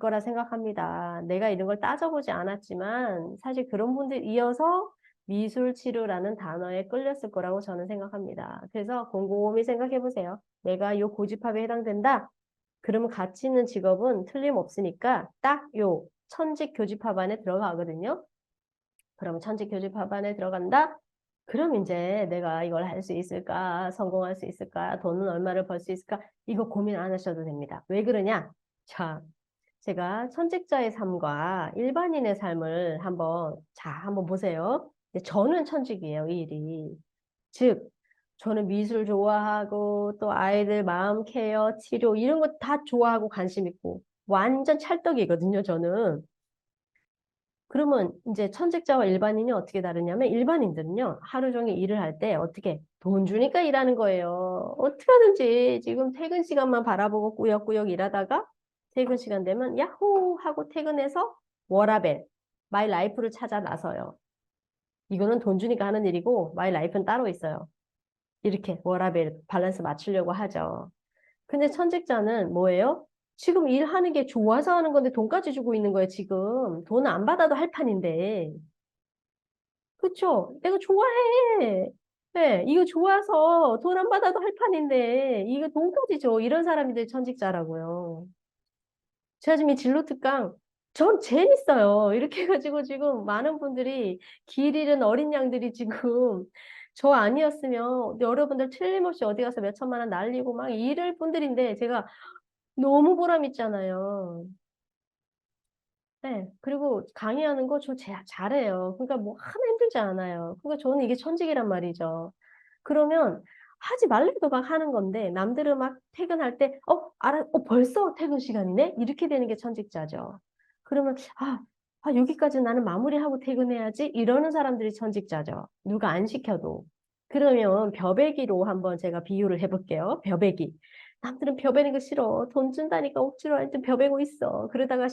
거라 생각합니다. 내가 이런 걸 따져보지 않았지만 사실 그런 분들이어서 미술치료라는 단어에 끌렸을 거라고 저는 생각합니다. 그래서 곰곰이 생각해 보세요. 내가 이 고집합에 해당된다? 그러면 가치 있는 직업은 틀림없으니까 딱 요 천직 교집합 안에 들어가거든요. 그러면 천직 교집합 안에 들어간다? 그럼 이제 내가 이걸 할 수 있을까? 성공할 수 있을까? 돈은 얼마를 벌 수 있을까? 이거 고민 안 하셔도 됩니다. 왜 그러냐? 자, 제가 천직자의 삶과 일반인의 삶을 한번 보세요. 저는 천직이에요, 이 일이. 즉, 저는 미술 좋아하고 또 아이들 마음 케어, 치료 이런 거 다 좋아하고 관심 있고 완전 찰떡이거든요, 저는. 그러면 이제 천직자와 일반인이 어떻게 다르냐면 일반인들은요, 하루 종일 일을 할 때 어떻게 돈 주니까 일하는 거예요. 어떻게 하든지 지금 퇴근 시간만 바라보고 꾸역꾸역 일하다가 퇴근 시간 되면 야호 하고 퇴근해서 워라밸, 마이 라이프를 찾아 나서요. 이거는 돈 주니까 하는 일이고 마이 라이프는 따로 있어요. 이렇게 워라밸 밸런스 맞추려고 하죠. 근데 천직자는 뭐예요? 지금 일하는 게 좋아서 하는 건데 돈까지 주고 있는 거예요, 지금. 돈 안 받아도 할 판인데. 그쵸? 내가 좋아해. 네, 이거 좋아서 돈 안 받아도 할 판인데, 이거 돈까지 줘. 이런 사람들이 천직자라고요. 제가 지금 이 진로 특강, 전 재밌어요. 이렇게 해가지고 지금 많은 분들이 길 잃은 어린 양들이 지금 저 아니었으면 여러분들 틀림없이 어디 가서 몇 천만 원 날리고 막 이럴 분들인데 제가 너무 보람 있잖아요. 네. 그리고 강의하는 거 저 잘해요. 그러니까 뭐 하나 힘들지 않아요. 그러니까 저는 이게 천직이란 말이죠. 그러면 하지 말래도 막 하는 건데 남들은 막 퇴근할 때 벌써 퇴근 시간이네? 이렇게 되는 게 천직자죠. 그러면 여기까지 나는 마무리하고 퇴근해야지 이러는 사람들이 천직자죠. 누가 안 시켜도. 그러면 벼베기로 한번 제가 비유를 해볼게요. 벼베기. 남들은 벼베는 거 싫어. 돈 준다니까 억지로 할 때 벼베고 있어. 그러다가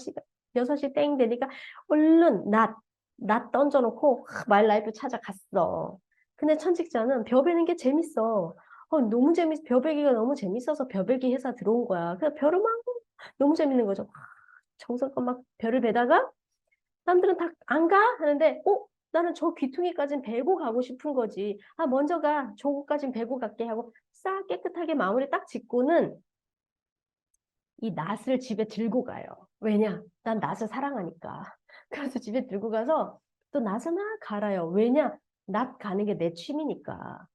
6시 땡 되니까 얼른 낫 던져놓고 마이 라이프 찾아갔어. 근데 천직자는 벼 베는 게 재밌어. 너무 벼 베기가 너무 재밌어서 벼 베기 회사 들어온 거야. 그래서 벼를 막 너무 재밌는 거죠. 정성껏 막 벼를 베다가 사람들은 다 안 가? 하는데, 나는 저 귀퉁이까진 베고 가고 싶은 거지. 먼저 가. 저거까진 베고 갈게 하고 싹 깨끗하게 마무리 딱 짓고는 이 낫을 집에 들고 가요. 왜냐? 난 낫을 사랑하니까. 그래서 집에 들고 가서 또 낫을 막 갈아요. 왜냐? 낫 가는 게 내 취미니까.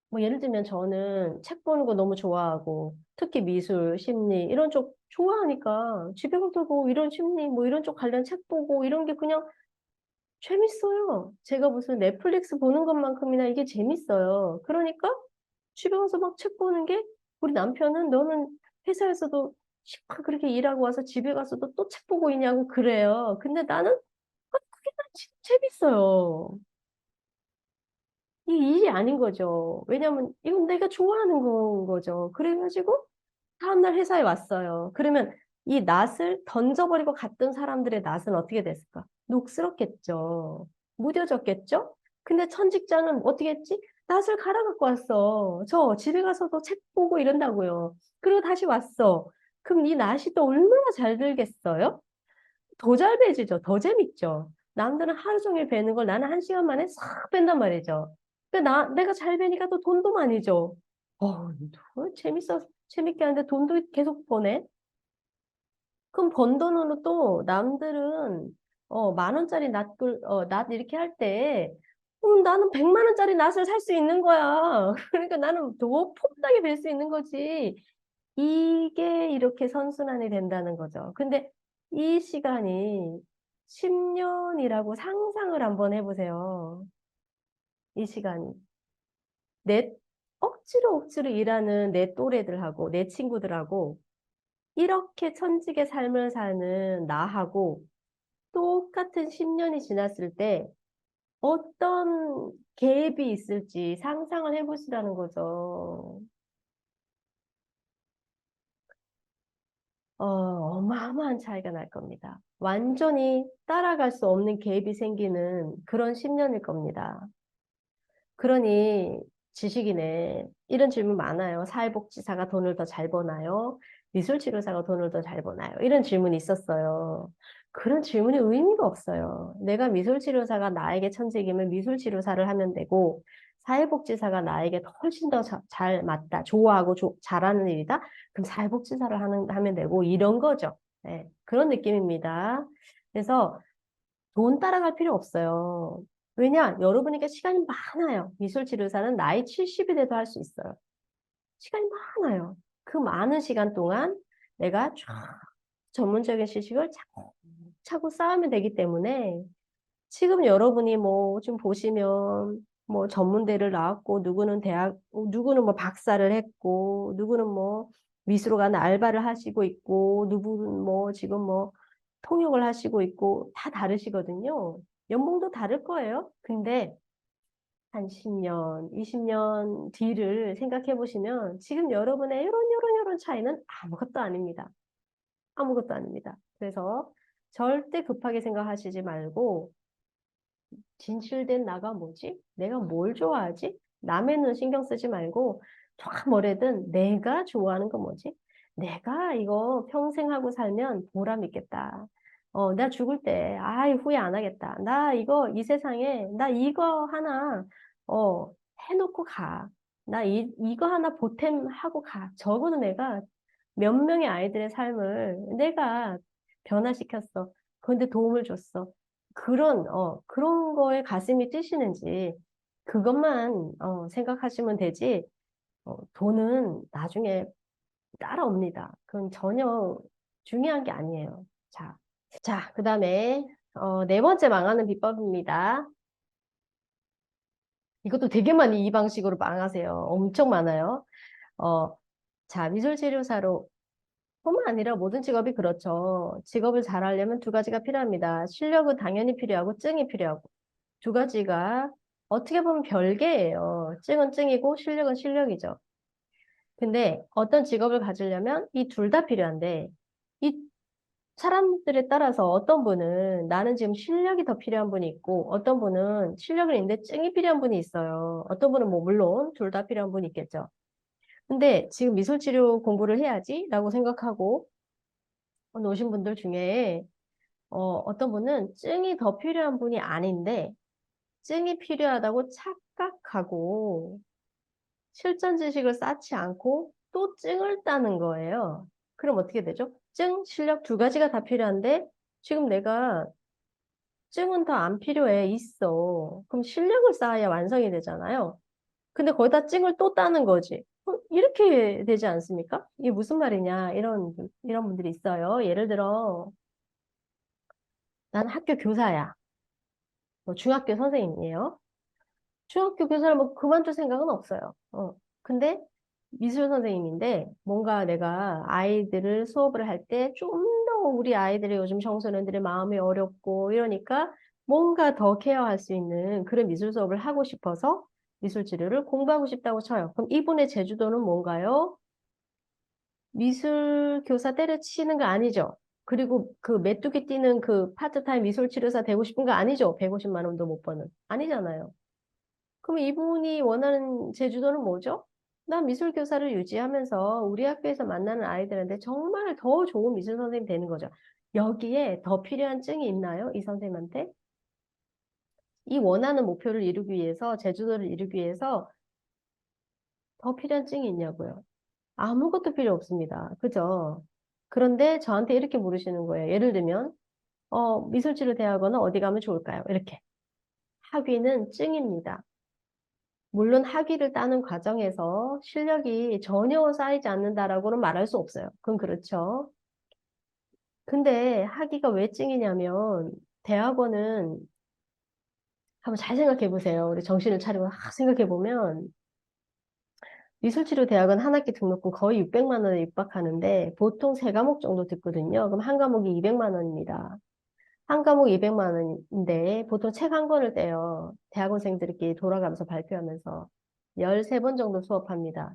뭐 예를 들면 저는 책 보는 거 너무 좋아하고 특히 미술, 심리 이런 쪽 좋아하니까 집에 가서 뭐 이런 심리 뭐 이런 쪽 관련 책 보고 이런 게 그냥 재밌어요. 제가 무슨 넷플릭스 보는 것만큼이나 이게 재밌어요. 그러니까 집에 가서 막 책 보는 게 우리 남편은 너는 회사에서도 시방 그렇게 일하고 와서 집에 가서도 또 책 보고 있냐고 그래요. 근데 나는 그게 난 진짜 재밌어요. 이 일이 아닌 거죠. 왜냐면 이건 내가 좋아하는 건 거죠. 그래가지고 다음날 회사에 왔어요. 그러면 이 낫을 던져버리고 갔던 사람들의 낫은 어떻게 됐을까? 녹슬었겠죠. 무뎌졌겠죠? 근데 천직자는 어떻게 했지? 낫을 갈아 갖고 왔어. 저 집에 가서도 책 보고 이런다고요. 그리고 다시 왔어. 그럼 이 낫이 또 얼마나 잘 들겠어요? 더 잘 배지죠. 더 재밌죠. 남들은 하루 종일 배는 걸 나는 한 시간 만에 싹 뺀단 말이죠. 내가 잘 배니까 또 돈도 많이 줘. 재밌게 하는데 돈도 계속 버네? 그럼 번 돈으로 또 남들은, 10,000원짜리 낫 이렇게 할 때, 나는 100만 원짜리 낫을 살 수 있는 거야. 그러니까 나는 더 폼나게 벨 수 있는 거지. 이게 이렇게 선순환이 된다는 거죠. 근데 이 시간이 10년이라고 상상을 한번 해보세요. 이 시간이. 내, 억지로 일하는 내 또래들하고, 내 친구들하고, 이렇게 천직의 삶을 사는 나하고, 똑같은 10년이 지났을 때, 어떤 갭이 있을지 상상을 해보시라는 거죠. 어마어마한 차이가 날 겁니다. 완전히 따라갈 수 없는 갭이 생기는 그런 10년일 겁니다. 그러니 지식인에 이런 질문 많아요. 사회복지사가 돈을 더 잘 버나요? 미술치료사가 돈을 더 잘 버나요? 이런 질문이 있었어요. 그런 질문이 의미가 없어요. 내가 미술치료사가 나에게 천직이면 미술치료사를 하면 되고, 사회복지사가 나에게 훨씬 더 잘 맞다, 좋아하고 잘하는 일이다? 그럼 사회복지사를 하면 되고, 이런 거죠. 네, 그런 느낌입니다. 그래서 돈 따라갈 필요 없어요. 왜냐? 여러분에게 시간이 많아요. 미술치료사는 나이 70이 돼도 할 수 있어요. 시간이 많아요. 그 많은 시간 동안 내가 쫙 전문적인 지식을 차고 쌓으면 되기 때문에 지금 여러분이 뭐 좀 보시면 뭐 전문대를 나왔고 누구는 뭐 박사를 했고 누구는 뭐 미술관 알바를 하시고 있고 누구는 뭐 지금 뭐 통역을 하시고 있고 다 다르시거든요. 연봉도 다를 거예요. 근데 한 10년, 20년 뒤를 생각해 보시면 지금 여러분의 이런 차이는 아무것도 아닙니다. 아무것도 아닙니다. 그래서 절대 급하게 생각하시지 말고 진실된 나가 뭐지? 내가 뭘 좋아하지? 남의 눈 신경 쓰지 말고 뭐래든 내가 좋아하는 거 뭐지? 내가 이거 평생 하고 살면 보람 있겠다. 나 죽을 때, 후회 안 하겠다. 나 이 세상에, 나 이거 하나, 해놓고 가. 이거 하나 보탬하고 가. 적어도 내가 몇 명의 아이들의 삶을 내가 변화시켰어. 그런데 도움을 줬어. 그런 거에 가슴이 뛰시는지, 그것만, 생각하시면 되지, 돈은 나중에 따라옵니다. 그건 전혀 중요한 게 아니에요. 그 다음에, 네 번째 망하는 비법입니다. 이것도 되게 많이 이 방식으로 망하세요. 엄청 많아요. 어, 미술치료사로 뿐만 아니라 모든 직업이 그렇죠. 직업을 잘하려면 두 가지가 필요합니다. 실력은 당연히 필요하고 증이 필요하고. 두 가지가 어떻게 보면 별개예요. 증은 증이고 실력은 실력이죠. 근데 어떤 직업을 가지려면 이 둘 다 필요한데 이 사람들에 따라서 어떤 분은 나는 지금 실력이 더 필요한 분이 있고 어떤 분은 실력은 있는데 증이 필요한 분이 있어요. 어떤 분은 뭐 물론 둘 다 필요한 분이 있겠죠. 근데 지금 미술치료 공부를 해야지라고 생각하고 오신 분들 중에 어떤 분은 증이 더 필요한 분이 아닌데 증이 필요하다고 착각하고 실전 지식을 쌓지 않고 또 증을 따는 거예요. 그럼 어떻게 되죠? 증, 실력 두 가지가 다 필요한데 지금 내가 증은 더 안 필요해 있어. 그럼 실력을 쌓아야 완성이 되잖아요. 근데 거기다 증을 또 따는 거지. 이렇게 되지 않습니까? 이게 무슨 말이냐? 이런 분들이 있어요. 예를 들어, 난 학교 교사야. 뭐 중학교 선생님이에요. 중학교 교사를 뭐 그만둘 생각은 없어요. 근데 미술 선생님인데 뭔가 내가 아이들을 수업을 할 때 좀 더 우리 아이들이 요즘 청소년들의 마음이 어렵고 이러니까 뭔가 더 케어할 수 있는 그런 미술 수업을 하고 싶어서 미술 치료를 공부하고 싶다고 쳐요. 그럼 이분의 제주도는 뭔가요? 미술 교사 때려치는 거 아니죠? 그리고 그 메뚜기 뛰는 그 파트타임 미술 치료사 되고 싶은 거 아니죠? 150만 원도 못 버는. 아니잖아요. 그럼 이분이 원하는 제주도는 뭐죠? 난 미술 교사를 유지하면서 우리 학교에서 만나는 아이들한테 정말 더 좋은 미술 선생님 되는 거죠. 여기에 더 필요한 증이 있나요? 이 선생님한테? 이 원하는 목표를 이루기 위해서, 제주도를 이루기 위해서 더 필요한 증이 있냐고요? 아무것도 필요 없습니다. 그죠? 그런데 저한테 이렇게 물으시는 거예요. 예를 들면, 미술치료대학원은 어디 가면 좋을까요? 이렇게. 학위는 증입니다. 물론 학위를 따는 과정에서 실력이 전혀 쌓이지 않는다라고는 말할 수 없어요. 그건 그렇죠. 근데 학위가 왜 찡이냐면 대학원은 한번 잘 생각해 보세요. 우리 정신을 차리고 생각해 보면 미술치료대학원 한 학기 등록금 거의 600만 원에 육박하는데 보통 세 과목 정도 듣거든요. 그럼 한 과목이 200만 원입니다. 한 과목 200만 원인데 보통 책 한 권을 떼요. 대학원생들끼리 돌아가면서 발표하면서 13번 정도 수업합니다.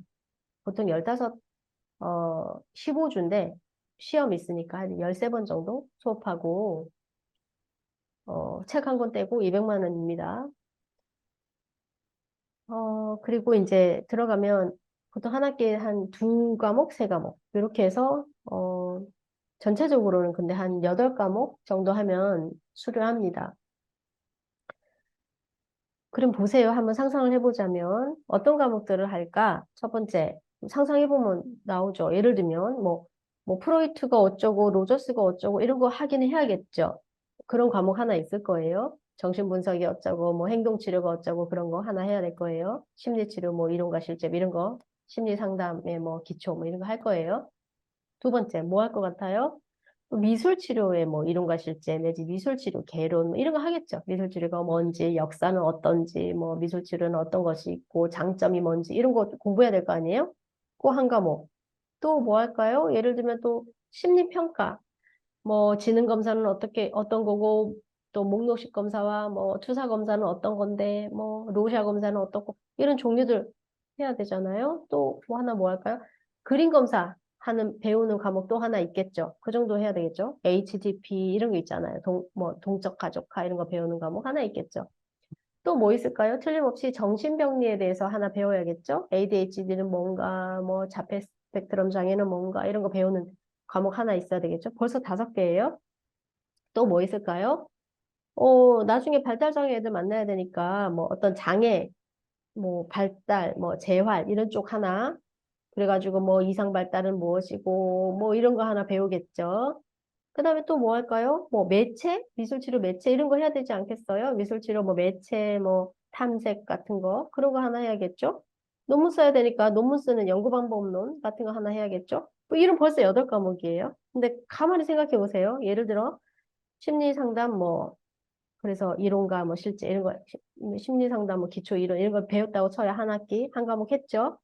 보통 15, 15주인데 시험 있으니까 한 13번 정도 수업하고 책 한 권 떼고 200만 원입니다. 그리고 이제 들어가면 보통 한 학기에 한 두 과목, 세 과목 이렇게 해서 전체적으로는 근데 한 8과목 정도 하면 수료합니다. 그럼 보세요. 한번 상상을 해보자면 어떤 과목들을 할까? 첫 번째, 상상해보면 나오죠. 예를 들면 뭐 프로이트가 어쩌고 로저스가 어쩌고 이런 거 하긴 해야겠죠. 그런 과목 하나 있을 거예요. 정신분석이 어쩌고 뭐 행동치료가 어쩌고 그런 거 하나 해야 될 거예요. 심리치료 뭐 이론과 실제 이런 거, 심리상담의 뭐 기초 뭐 이런 거 할 거예요. 두 번째, 뭐 할 것 같아요? 미술치료의 뭐 이론과 실제 내지 미술치료 개론 뭐 이런 거 하겠죠. 미술치료가 뭔지, 역사는 어떤지, 뭐 미술치료는 어떤 것이 있고 장점이 뭔지 이런 거 공부해야 될 거 아니에요? 그 한 과목. 또 뭐 할까요? 예를 들면 또 심리평가. 뭐 지능검사는 어떤 거고 또 목록식 검사와 뭐 투사 검사는 어떤 건데 뭐 로샤 검사는 어떻고 이런 종류들 해야 되잖아요. 또 뭐 하나 뭐 할까요? 그림 검사 하는 배우는 과목 또 하나 있겠죠. 그 정도 해야 되겠죠. HDP 이런 게 있잖아요. 뭐 동적 가족화 이런 거 배우는 과목 하나 있겠죠. 또 뭐 있을까요? 틀림없이 정신병리에 대해서 하나 배워야겠죠? ADHD는 뭔가, 뭐 자폐 스펙트럼 장애는 뭔가 이런 거 배우는 과목 하나 있어야 되겠죠? 벌써 5개예요. 또 뭐 있을까요? 나중에 발달장애 애들 만나야 되니까 뭐 어떤 장애, 뭐 발달, 뭐 재활 이런 쪽 하나. 그래가지고 뭐 이상 발달은 무엇이고 뭐 이런 거 하나 배우겠죠. 그 다음에 또 뭐 할까요? 뭐 매체? 미술치료 매체 이런 거 해야 되지 않겠어요? 미술치료 뭐 매체 뭐 탐색 같은 거 그런 거 하나 해야겠죠? 논문 써야 되니까 논문 쓰는 연구방법론 같은 거 하나 해야겠죠? 뭐 이런 벌써 8과목이에요. 근데 가만히 생각해 보세요. 예를 들어 심리상담 뭐 그래서 이론과 뭐 실제 이런 거 심리상담 뭐 기초 이론 이런 거 배웠다고 쳐야 한 학기 한 과목 했죠?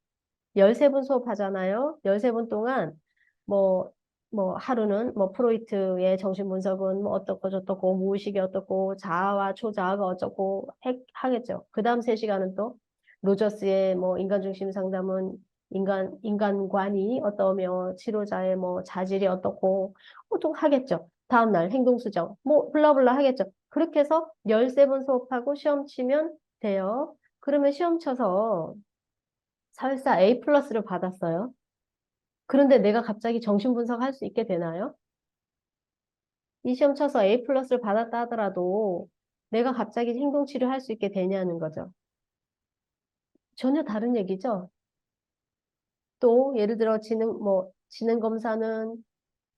13분 수업하잖아요. 13분 동안 뭐, 뭐 하루는 뭐 프로이트의 정신분석은 뭐 어떻고 저떻고 무의식이 어떻고 자아와 초자아가 어쩌고 하겠죠. 그 다음 3시간은 또 로저스의 뭐 인간중심 상담은 인간관이 어떠며, 치료자의 뭐 자질이 어떻고, 또 하겠죠. 다음날 행동수정, 뭐, 블라블라 하겠죠. 그렇게 해서 13번 수업하고 시험 치면 돼요. 그러면 시험 쳐서 사회사 A 플러스를 받았어요. 그런데 내가 갑자기 정신분석 할 수 있게 되나요? 이 시험 쳐서 A 플러스를 받았다 하더라도 내가 갑자기 행동치료 할 수 있게 되냐는 거죠. 전혀 다른 얘기죠. 또 예를 들어 지능 검사는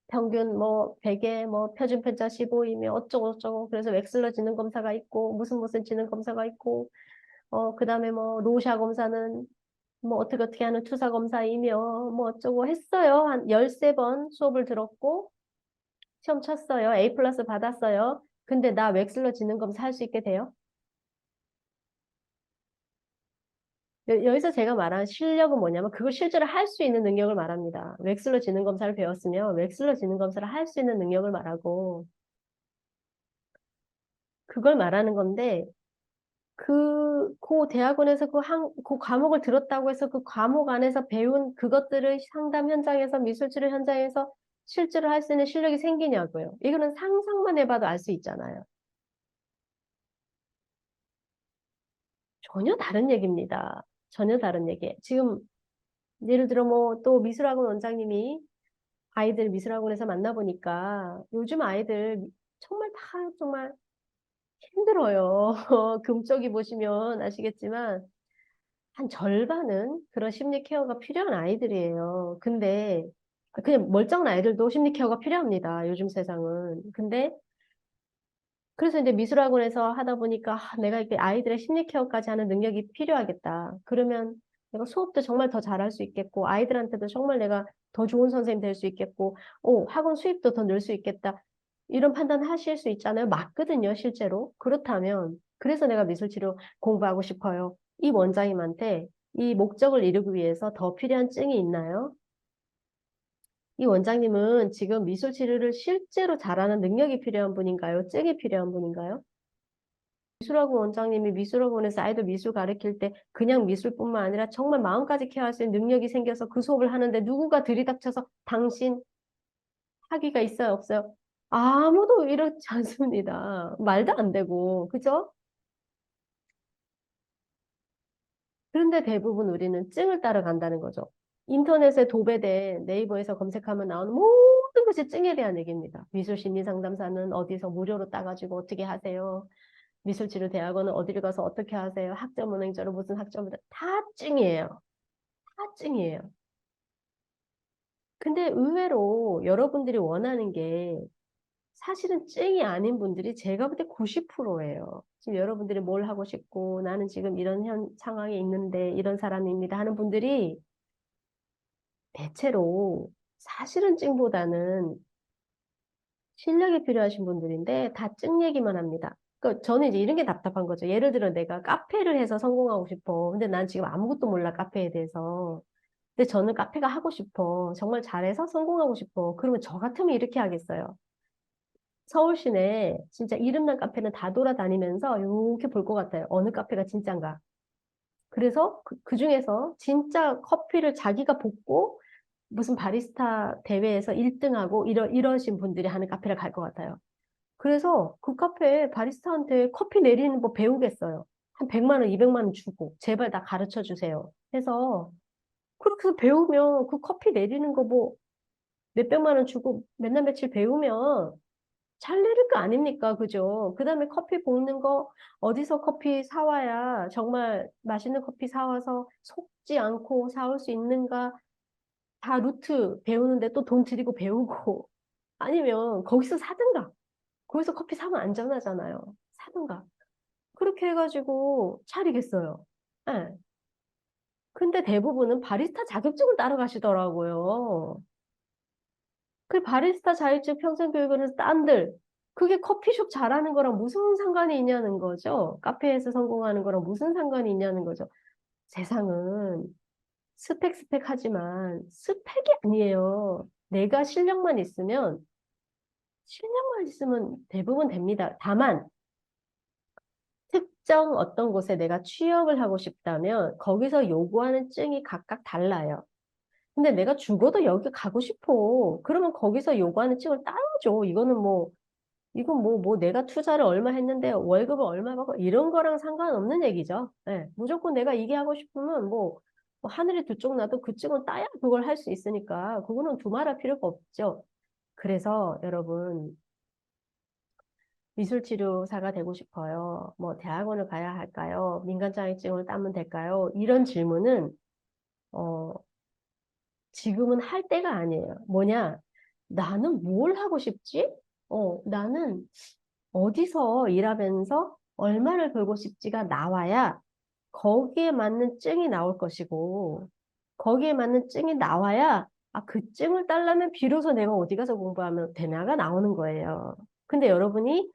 평균 뭐 100에 뭐 표준 편차 15이며 어쩌고 저쩌고 그래서 웩슬러 지능 검사가 있고 무슨 지능 검사가 있고 그다음에 뭐 로샤 검사는 뭐 어떻게 하는 투사 검사이며 뭐 어쩌고 했어요. 한 13번 수업을 들었고 시험 쳤어요. A 플러스 받았어요. 근데 나 웩슬러 지능 검사 할 수 있게 돼요? 여기서 제가 말한 실력은 뭐냐면 그걸 실제로 할 수 있는 능력을 말합니다. 웩슬러 지능 검사를 배웠으면 웩슬러 지능 검사를 할 수 있는 능력을 말하고 그걸 말하는 건데 그 대학원에서 그 과목을 들었다고 해서 그 과목 안에서 배운 그것들을 상담 현장에서 미술치료 현장에서 실제로 할 수 있는 실력이 생기냐고요. 이거는 상상만 해봐도 알 수 있잖아요. 전혀 다른 얘기입니다. 전혀 다른 얘기. 지금 예를 들어 뭐 또 미술학원 원장님이 아이들 미술학원에서 만나보니까 요즘 아이들 정말 다 정말 힘들어요. 금쪽이 보시면 아시겠지만 한 절반은 그런 심리 케어가 필요한 아이들이에요. 근데 그냥 멀쩡한 아이들도 심리 케어가 필요합니다. 요즘 세상은. 근데 그래서 이제 미술학원에서 하다 보니까 내가 이렇게 아이들의 심리 케어까지 하는 능력이 필요하겠다. 그러면 내가 수업도 정말 더 잘할 수 있겠고 아이들한테도 정말 내가 더 좋은 선생님 될 수 있겠고 학원 수입도 더 늘 수 있겠다. 이런 판단 하실 수 있잖아요. 맞거든요, 실제로. 그렇다면 그래서 내가 미술치료 공부하고 싶어요. 이 원장님한테 이 목적을 이루기 위해서 더 필요한 증이 있나요? 이 원장님은 지금 미술 치료를 실제로 잘하는 능력이 필요한 분인가요? 증이 필요한 분인가요? 미술학원 원장님이 미술학원에서 아이들 미술 가르칠 때 그냥 미술뿐만 아니라 정말 마음까지 케어할 수 있는 능력이 생겨서 그 수업을 하는데 누구가 들이닥쳐서 당신 학위가 있어요, 없어요? 아무도 이렇지 않습니다. 말도 안 되고, 그죠? 그런데 대부분 우리는 증을 따라간다는 거죠. 인터넷에 도배된 네이버에서 검색하면 나오는 모든 것이 증에 대한 얘기입니다. 미술 심리 상담사는 어디서 무료로 따가지고 어떻게 하세요? 미술치료대학원은 어디를 가서 어떻게 하세요? 학점은행제로 무슨 학점을 다 증이에요. 다 증이에요. 근데 의외로 여러분들이 원하는 게 사실은 증이 아닌 분들이 제가 볼 때 90%예요. 지금 여러분들이 뭘 하고 싶고 나는 지금 이런 상황에 있는데 이런 사람입니다 하는 분들이 대체로 사실은 증보다는 실력이 필요하신 분들인데 다 증 얘기만 합니다. 그러니까 저는 이제 이런 게 답답한 거죠. 예를 들어 내가 카페를 해서 성공하고 싶어. 근데 난 지금 아무것도 몰라, 카페에 대해서. 근데 저는 카페가 하고 싶어. 정말 잘해서 성공하고 싶어. 그러면 저 같으면 이렇게 하겠어요. 서울 시내 진짜 이름난 카페는 다 돌아다니면서 이렇게 볼 것 같아요. 어느 카페가 진짠가. 그래서 그 중에서 진짜 커피를 자기가 볶고 무슨 바리스타 대회에서 1등하고 이러신 분들이 하는 카페를 갈 것 같아요. 그래서 그 카페에 바리스타한테 커피 내리는 법 배우겠어요. 한 100만 원, 200만 원 주고 제발 다 가르쳐 주세요. 해서 그렇게 해서 배우면 그 커피 내리는 거 뭐 몇백만 원 주고 몇날 며칠 배우면 잘 내릴 거 아닙니까? 그죠? 그 다음에 커피 볶는 거 어디서 커피 사와야 정말 맛있는 커피 사와서 속지 않고 사올 수 있는가? 다 루트 배우는데 또 돈 들이고 배우고 아니면 거기서 사든가. 거기서 커피 사면 안전하잖아요. 사든가. 그렇게 해가지고 차리겠어요. 예. 근데 대부분은 바리스타 자격증을 따라가시더라고요. 그 바리스타 자격증 평생 교육을 딴들, 그게 커피숍 잘하는 거랑 무슨 상관이 있냐는 거죠. 카페에서 성공하는 거랑 무슨 상관이 있냐는 거죠. 세상은 스펙 하지만 스펙이 아니에요. 내가 실력만 있으면 대부분 됩니다. 다만 특정 어떤 곳에 내가 취업을 하고 싶다면 거기서 요구하는 증이 각각 달라요. 근데 내가 죽어도 여기 가고 싶어. 그러면 거기서 요구하는 증을 따야죠. 이건 내가 투자를 얼마 했는데 월급을 얼마 받고 이런 거랑 상관없는 얘기죠. 예, 무조건 내가 이게 하고 싶으면 뭐 하늘이 두 쪽 나도 그 증은 따야 그걸 할 수 있으니까 그거는 두말할 필요가 없죠. 그래서 여러분 미술치료사가 되고 싶어요. 뭐 대학원을 가야 할까요? 민간자격증을 따면 될까요? 이런 질문은 어, 지금은 할 때가 아니에요. 뭐냐? 나는 뭘 하고 싶지? 나는 어디서 일하면서 얼마를 벌고 싶지가 나와야 거기에 맞는 증이 나올 것이고, 거기에 맞는 증이 나와야, 그 증을 따려면 비로소 내가 어디 가서 공부하면 되나가 나오는 거예요. 근데 여러분이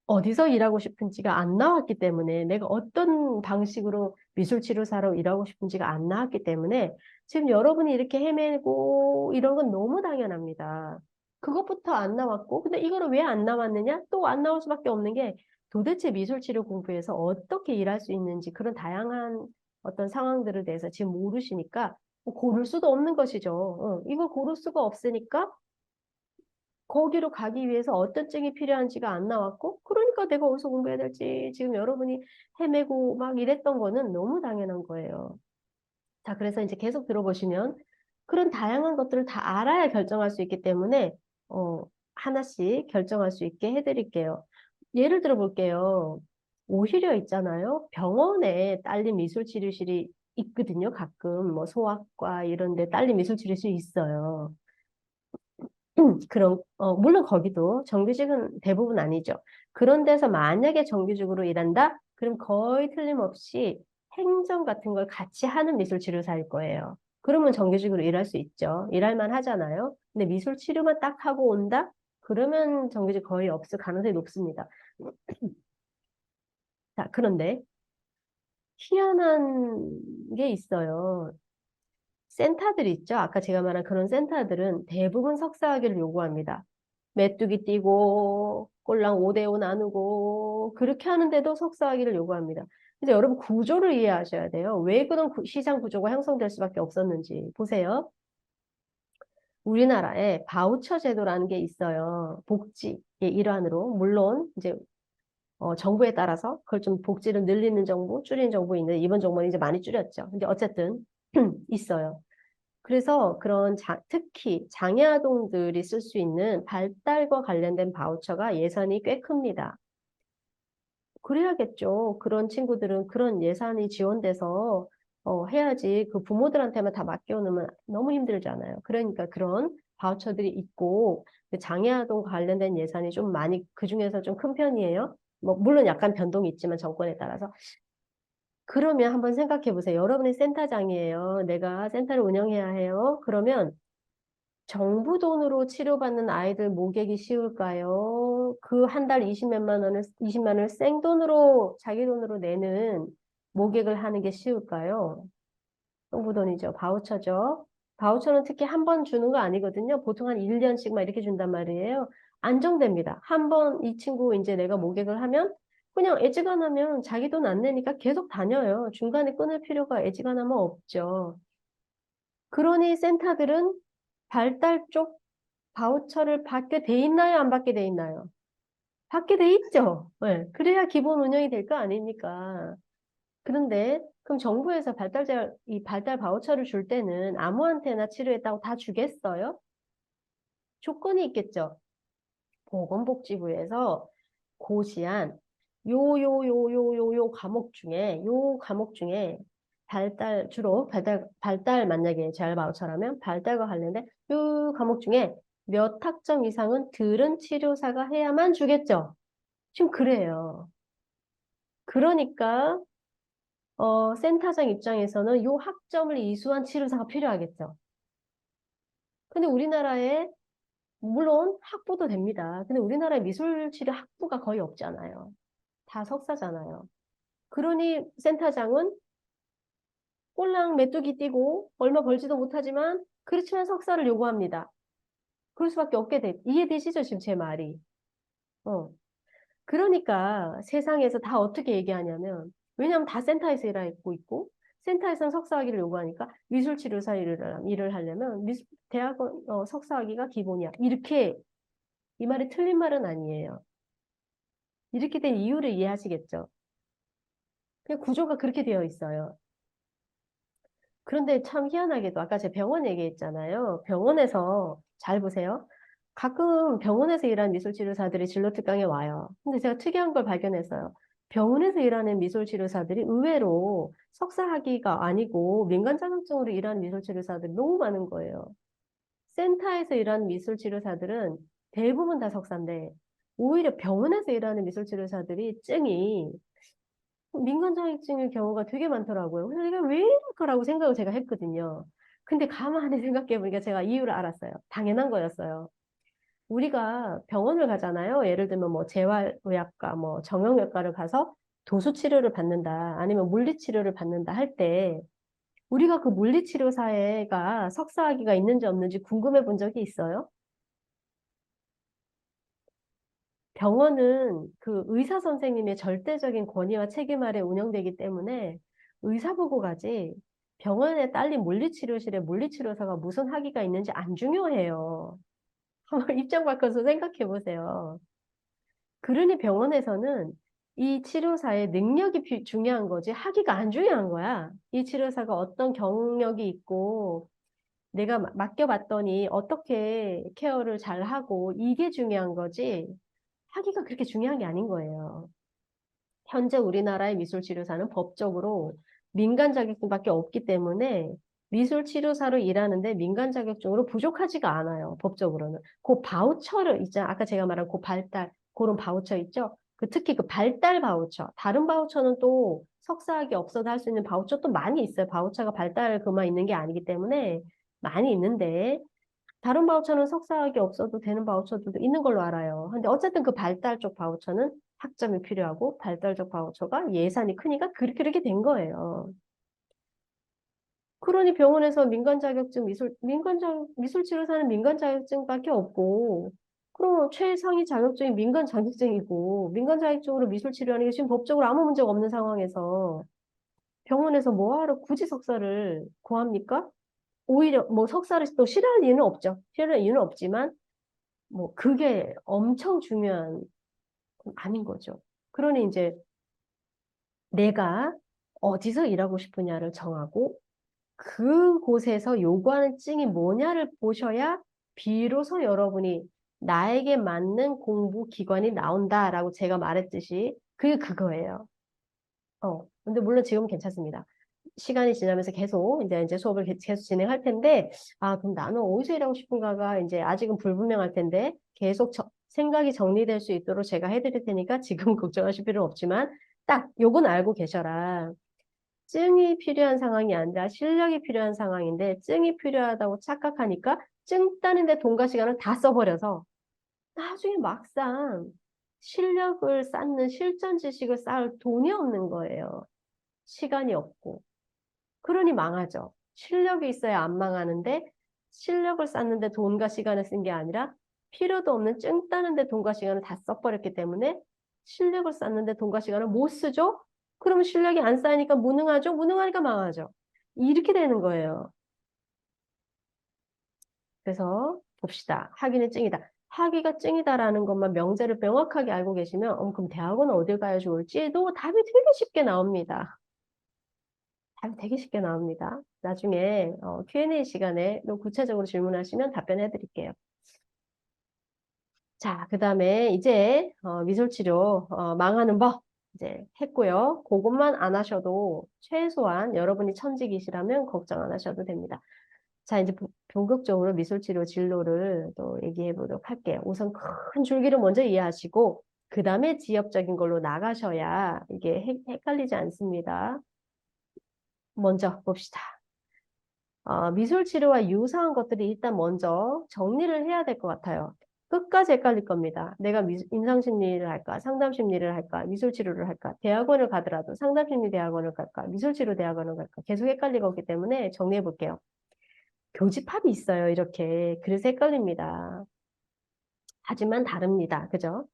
어디서 일하고 싶은지가 안 나왔기 때문에 내가 어떤 방식으로 미술치료사로 일하고 싶은지가 안 나왔기 때문에 지금 여러분이 이렇게 헤매고 이런 건 너무 당연합니다. 그것부터 안 나왔고 근데 이거는 왜 안 나왔느냐? 또 안 나올 수밖에 없는 게 도대체 미술치료 공부에서 어떻게 일할 수 있는지 그런 다양한 어떤 상황들에 대해서 지금 모르시니까 뭐 고를 수도 없는 것이죠. 이걸 고를 수가 없으니까 거기로 가기 위해서 어떤 증이 필요한지가 안 나왔고, 그러니까 내가 어디서 공부해야 될지 지금 여러분이 헤매고 막 이랬던 거는 너무 당연한 거예요. 자, 그래서 이제 계속 들어보시면 그런 다양한 것들을 다 알아야 결정할 수 있기 때문에, 어, 하나씩 결정할 수 있게 해드릴게요. 예를 들어 볼게요. 오히려 있잖아요. 병원에 딸린 미술치료실이 있거든요. 가끔 뭐 소아과 이런 데 딸린 미술치료실이 있어요. 물론 거기도 정규직은 대부분 아니죠. 그런 데서 만약에 정규직으로 일한다? 그럼 거의 틀림없이 행정 같은 걸 같이 하는 미술치료사일 거예요. 그러면 정규직으로 일할 수 있죠. 일할 만 하잖아요. 근데 미술치료만 딱 하고 온다? 그러면 정규직 거의 없을 가능성이 높습니다. 자, 그런데 희한한 게 있어요. 센터들 있죠? 아까 제가 말한 그런 센터들은 대부분 석사학위를 요구합니다. 메뚜기 띄고 꼴랑 5대5 나누고 그렇게 하는데도 석사학위를 요구합니다. 그래서 여러분 구조를 이해하셔야 돼요. 왜 그런 시장 구조가 형성될 수밖에 없었는지 보세요. 우리나라에 바우처 제도라는 게 있어요. 복지의 일환으로. 물론 이제 정부에 따라서 그걸 좀 복지를 늘리는 정부, 줄이는 정부 있는데 이번 정부는 이제 많이 줄였죠. 근데 어쨌든 있어요. 그래서 특히 장애 아동들이 쓸 수 있는 발달과 관련된 바우처가 예산이 꽤 큽니다. 그래야겠죠. 그런 친구들은 그런 예산이 지원돼서 해야지 그 부모들한테만 다 맡겨놓으면 너무 힘들잖아요. 그러니까 그런 바우처들이 있고 그 장애 아동 관련된 예산이 좀 많이 그중에서 좀 큰 편이에요. 뭐 물론 약간 변동이 있지만 정권에 따라서 그러면 한번 생각해 보세요. 여러분이 센터장이에요. 내가 센터를 운영해야 해요. 그러면 정부 돈으로 치료받는 아이들 모객이 쉬울까요? 그 한 달 20만 원을 생돈으로, 자기 돈으로 내는 모객을 하는 게 쉬울까요? 정부 돈이죠. 바우처죠. 바우처는 특히 한 번 주는 거 아니거든요. 보통 한 1년씩 막 이렇게 준단 말이에요. 안정됩니다. 한 번 이 친구 이제 내가 모객을 하면 그냥 애지간하면 자기 돈 안 내니까 계속 다녀요. 중간에 끊을 필요가 애지간하면 없죠. 그러니 센터들은 발달 쪽 바우처를 받게 돼 있나요? 안 받게 돼 있나요? 받게 돼 있죠. 네. 그래야 기본 운영이 될 거 아닙니까? 그런데 그럼 정부에서 이 발달 바우처를 줄 때는 아무한테나 치료했다고 다 주겠어요? 조건이 있겠죠. 보건복지부에서 고시한 요 과목 중에 발달 만약에 재활 바우처라면 발달과 관련된 요 과목 중에 몇 학점 이상은 들은 치료사가 해야만 주겠죠. 지금 그래요. 그러니까 센터장 입장에서는 요 학점을 이수한 치료사가 필요하겠죠. 근데 우리나라에 물론 학부도 됩니다. 근데 우리나라에 미술치료 학부가 거의 없잖아요. 다 석사잖아요. 그러니 센터장은 꼴랑 메뚜기 띄고 얼마 벌지도 못하지만 그렇지만 석사를 요구합니다. 그럴 수밖에 없게 돼. 이해되시죠? 지금 제 말이. 어. 그러니까 세상에서 다 어떻게 얘기하냐면, 왜냐하면 다 센터에서 일하고 있고, 센터에서는 석사학위를 요구하니까 미술치료사 일을 하려면 대학원 석사학위가 기본이야. 이렇게 이 말이 틀린 말은 아니에요. 이렇게 된 이유를 이해하시겠죠? 그냥 구조가 그렇게 되어 있어요. 그런데 참 희한하게도 아까 제가 병원 얘기했잖아요. 병원에서 잘 보세요. 가끔 병원에서 일하는 미술치료사들이 진로 특강에 와요. 근데 제가 특이한 걸 발견했어요. 병원에서 일하는 미술치료사들이 의외로 석사학위가 아니고 민간 자격증으로 일하는 미술치료사들이 너무 많은 거예요. 센터에서 일하는 미술치료사들은 대부분 다 석사인데 오히려 병원에서 일하는 미술치료사들이 증이 민간 자격증일 경우가 되게 많더라고요. 그래서 이게 왜 이럴까라고 생각을 제가 했거든요. 근데 가만히 생각해 보니까 제가 이유를 알았어요. 당연한 거였어요. 우리가 병원을 가잖아요. 예를 들면 뭐 재활의학과, 뭐 정형외과를 가서 도수 치료를 받는다, 아니면 물리 치료를 받는다 할 때 우리가 그 물리치료사가 석사학위가 있는지 없는지 궁금해 본 적이 있어요? 병원은 그 의사 선생님의 절대적인 권위와 책임 아래 운영되기 때문에 의사 보고 가지 병원에 딸린 물리치료실에 물리치료사가 무슨 학위가 있는지 안 중요해요. 한번 입장 바꿔서 생각해 보세요. 그러니 병원에서는 이 치료사의 능력이 중요한 거지 학위가 안 중요한 거야. 이 치료사가 어떤 경력이 있고 내가 맡겨봤더니 어떻게 케어를 잘 하고 이게 중요한 거지 학위가 그렇게 중요한 게 아닌 거예요. 현재 우리나라의 미술치료사는 법적으로 민간 자격증밖에 없기 때문에 미술치료사로 일하는데 민간 자격증으로 부족하지가 않아요. 법적으로는. 그 바우처를 있잖아. 아까 제가 말한 그 발달, 그런 바우처 있죠? 특히 그 발달 바우처. 다른 바우처는 또 석사학위 없어도 할 수 있는 바우처 또 많이 있어요. 바우처가 발달 그만 있는 게 아니기 때문에 많이 있는데 다른 바우처는 석사학위 없어도 되는 바우처들도 있는 걸로 알아요. 근데 어쨌든 그 발달 쪽 바우처는 학점이 필요하고 발달적 바우처가 예산이 크니까 그렇게 된 거예요. 그러니 병원에서 민간 자격증 미술 치료사는 민간 자격증밖에 없고 그럼 최상위 자격증이 민간 자격증이고 민간 자격증으로 미술 치료하는 게 지금 법적으로 아무 문제가 없는 상황에서 병원에서 뭐하러 굳이 석사를 구합니까? 오히려 뭐 석사를 또 싫어할 이유는 없죠. 싫어할 이유는 없지만 뭐 그게 엄청 중요한 건 아닌 거죠. 그러니 이제 내가 어디서 일하고 싶으냐를 정하고 그곳에서 요구하는 증이 뭐냐를 보셔야 비로소 여러분이 나에게 맞는 공부 기관이 나온다라고 제가 말했듯이 그게 그거예요. 근데 물론 지금은 괜찮습니다. 시간이 지나면서 계속 이제 수업을 계속 진행할 텐데, 아, 그럼 나는 어디서 일하고 싶은가가 이제 아직은 불분명할 텐데, 계속 생각이 정리될 수 있도록 제가 해드릴 테니까 지금 걱정하실 필요는 없지만, 딱 요건 알고 계셔라. 증이 필요한 상황이 아니라 실력이 필요한 상황인데, 증이 필요하다고 착각하니까 증 따는데 돈과 시간을 다 써버려서, 나중에 막상 실력을 쌓는 실전 지식을 쌓을 돈이 없는 거예요. 시간이 없고. 그러니 망하죠. 실력이 있어야 안 망하는데 실력을 쌓는데 돈과 시간을 쓴 게 아니라 필요도 없는 증 따는데 돈과 시간을 다 써버렸기 때문에 실력을 쌓는데 돈과 시간을 못 쓰죠? 그러면 실력이 안 쌓이니까 무능하죠? 무능하니까 망하죠. 이렇게 되는 거예요. 그래서 봅시다. 학위는 증이다. 학위가 증이다라는 것만 명제를 명확하게 알고 계시면 그럼 대학원 어딜 가야 좋을지도 답이 되게 쉽게 나옵니다. 답이 되게 쉽게 나옵니다. 나중에 Q&A 시간에 또 구체적으로 질문하시면 답변해 드릴게요. 자, 그 다음에 이제 미술치료 망하는 법 이제 했고요. 그것만 안 하셔도 최소한 여러분이 천직이시라면 걱정 안 하셔도 됩니다. 자, 이제 본격적으로 미술치료 진로를 또 얘기해 보도록 할게요. 우선 큰 줄기를 먼저 이해하시고 그 다음에 지엽적인 걸로 나가셔야 이게 헷갈리지 않습니다. 먼저 봅시다. 미술 치료와 유사한 것들이 일단 먼저 정리를 해야 될 것 같아요. 끝까지 헷갈릴 겁니다. 내가 임상심리를 할까, 상담심리를 할까, 미술치료를 할까, 대학원을 가더라도 상담심리 대학원을 갈까, 미술치료 대학원을 갈까, 계속 헷갈릴 거기 때문에 정리해 볼게요. 교집합이 있어요, 이렇게. 그래서 헷갈립니다. 하지만 다릅니다. 그죠?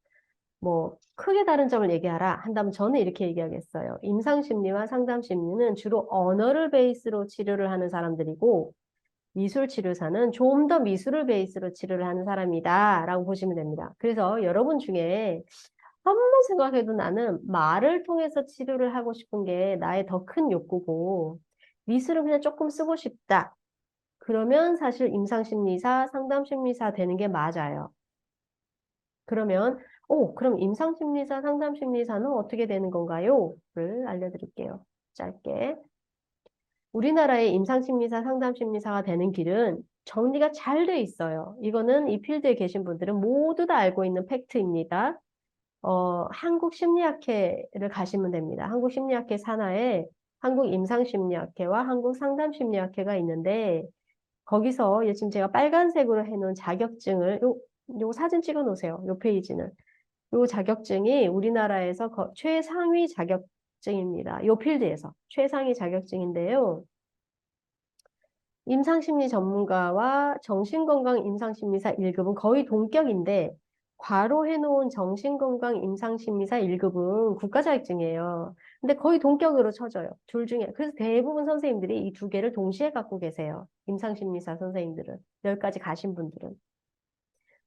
뭐 크게 다른 점을 얘기하라 한다면 저는 이렇게 얘기하겠어요. 임상심리와 상담심리는 주로 언어를 베이스로 치료를 하는 사람들이고 미술치료사는 좀 더 미술을 베이스로 치료를 하는 사람이다 라고 보시면 됩니다. 그래서 여러분 중에 한번 생각해도 나는 말을 통해서 치료를 하고 싶은 게 나의 더 큰 욕구고 미술은 그냥 조금 쓰고 싶다. 그러면 사실 임상심리사, 상담심리사 되는 게 맞아요. 그러면 그럼 임상심리사, 상담심리사는 어떻게 되는 건가요? 를 알려드릴게요. 짧게. 우리나라의 임상심리사, 상담심리사가 되는 길은 정리가 잘 돼 있어요. 이거는 이 필드에 계신 분들은 모두 다 알고 있는 팩트입니다. 한국심리학회를 가시면 됩니다. 한국심리학회 산하에 한국임상심리학회와 한국상담심리학회가 있는데 거기서 지금 제가 빨간색으로 해놓은 자격증을 요 사진 찍어 놓으세요. 요 페이지는. 요 자격증이 우리나라에서 최상위 자격증입니다. 요 필드에서 최상위 자격증인데요. 임상심리 전문가와 정신건강 임상심리사 1급은 거의 동격인데 과로 해놓은 정신건강 임상심리사 1급은 국가자격증이에요. 근데 거의 동격으로 쳐져요. 둘 중에. 그래서 대부분 선생님들이 이 두 개를 동시에 갖고 계세요. 임상심리사 선생님들은. 여기까지 가신 분들은.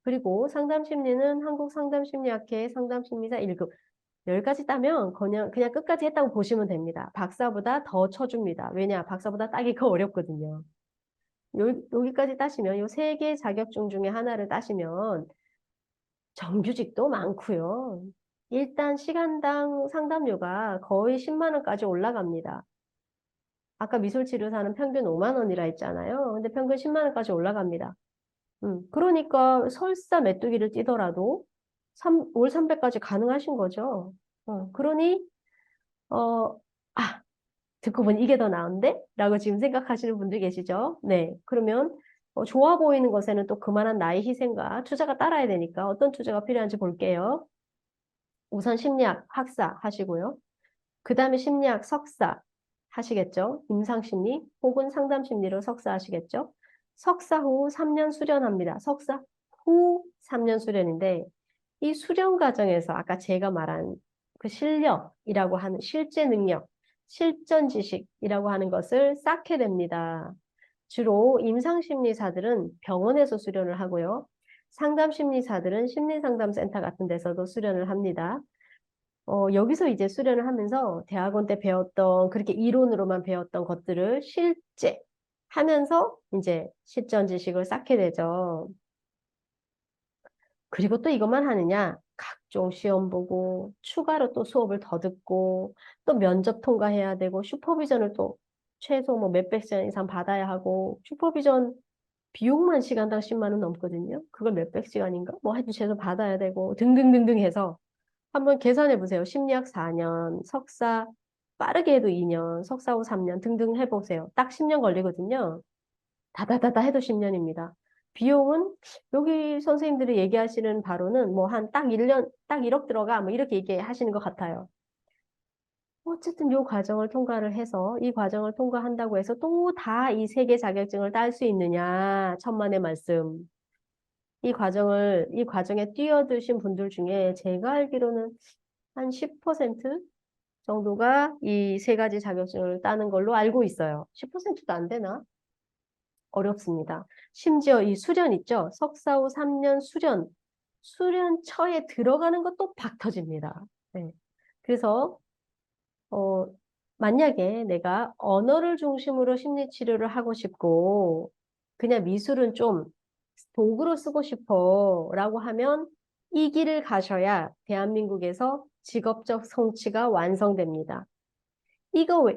그리고 상담심리는 한국상담심리학회 상담심리사 1급. 여기까지 따면 그냥 끝까지 했다고 보시면 됩니다. 박사보다 더 쳐줍니다. 왜냐? 박사보다 따기가 어렵거든요. 여기까지 따시면 요 세 개 자격증 중에 하나를 따시면 정규직도 많고요. 일단 시간당 상담료가 거의 10만 원까지 올라갑니다. 아까 미술치료사는 평균 5만 원이라 했잖아요. 근데 평균 10만 원까지 올라갑니다. 그러니까 설사 메뚜기를 뛰더라도 올 300까지 가능하신 거죠. 그러니 어, 아, 듣고 보니 이게 더 나은데? 라고 지금 생각하시는 분들 계시죠? 네. 그러면 좋아 보이는 것에는 또 그만한 나의 희생과 투자가 따라야 되니까 어떤 투자가 필요한지 볼게요. 우선 심리학 학사 하시고요. 그 다음에 심리학 석사 하시겠죠? 임상심리 혹은 상담심리로 석사 하시겠죠? 석사 후 3년 수련합니다. 석사 후 3년 수련인데 이 수련 과정에서 아까 제가 말한 그 실력이라고 하는 실제 능력, 실전 지식이라고 하는 것을 쌓게 됩니다. 주로 임상심리사들은 병원에서 수련을 하고요. 상담심리사들은 심리상담센터 같은 데서도 수련을 합니다. 여기서 이제 수련을 하면서 대학원 때 배웠던 그렇게 이론으로만 배웠던 것들을 실제 하면서 이제 실전 지식을 쌓게 되죠. 그리고 또 이것만 하느냐? 각종 시험 보고, 추가로 또 수업을 더 듣고, 또 면접 통과해야 되고, 슈퍼비전을 또 최소 뭐 몇백 시간 이상 받아야 하고, 슈퍼비전 비용만 시간당 10만 원 넘거든요. 그걸 몇백 시간인가? 뭐 하여튼 최소 받아야 되고, 등등등등 해서 한번 계산해 보세요. 심리학 4년, 석사 빠르게 해도 2년, 석사 후 3년 등등 해보세요. 딱 10년 걸리거든요. 다다다다 해도 10년입니다. 비용은 여기 선생님들이 얘기하시는 바로는 뭐 한 딱 1년, 딱 1억 들어가 뭐 이렇게 얘기하시는 것 같아요. 어쨌든 이 과정을 통과를 해서 이 과정을 통과한다고 해서 또 다 이 세 개 자격증을 딸 수 있느냐? 천만의 말씀. 이 과정에 뛰어드신 분들 중에 제가 알기로는 한 10% 정도가 이 세 가지 자격증을 따는 걸로 알고 있어요. 10%도 안 되나? 어렵습니다. 심지어 이 수련 있죠? 석사 후 3년 수련처에 들어가는 것도 박 터집니다. 네. 그래서, 어, 만약에 내가 언어를 중심으로 심리치료를 하고 싶고, 그냥 미술은 좀 도구로 쓰고 싶어 라고 하면 이 길을 가셔야 대한민국에서 직업적 성취가 완성됩니다.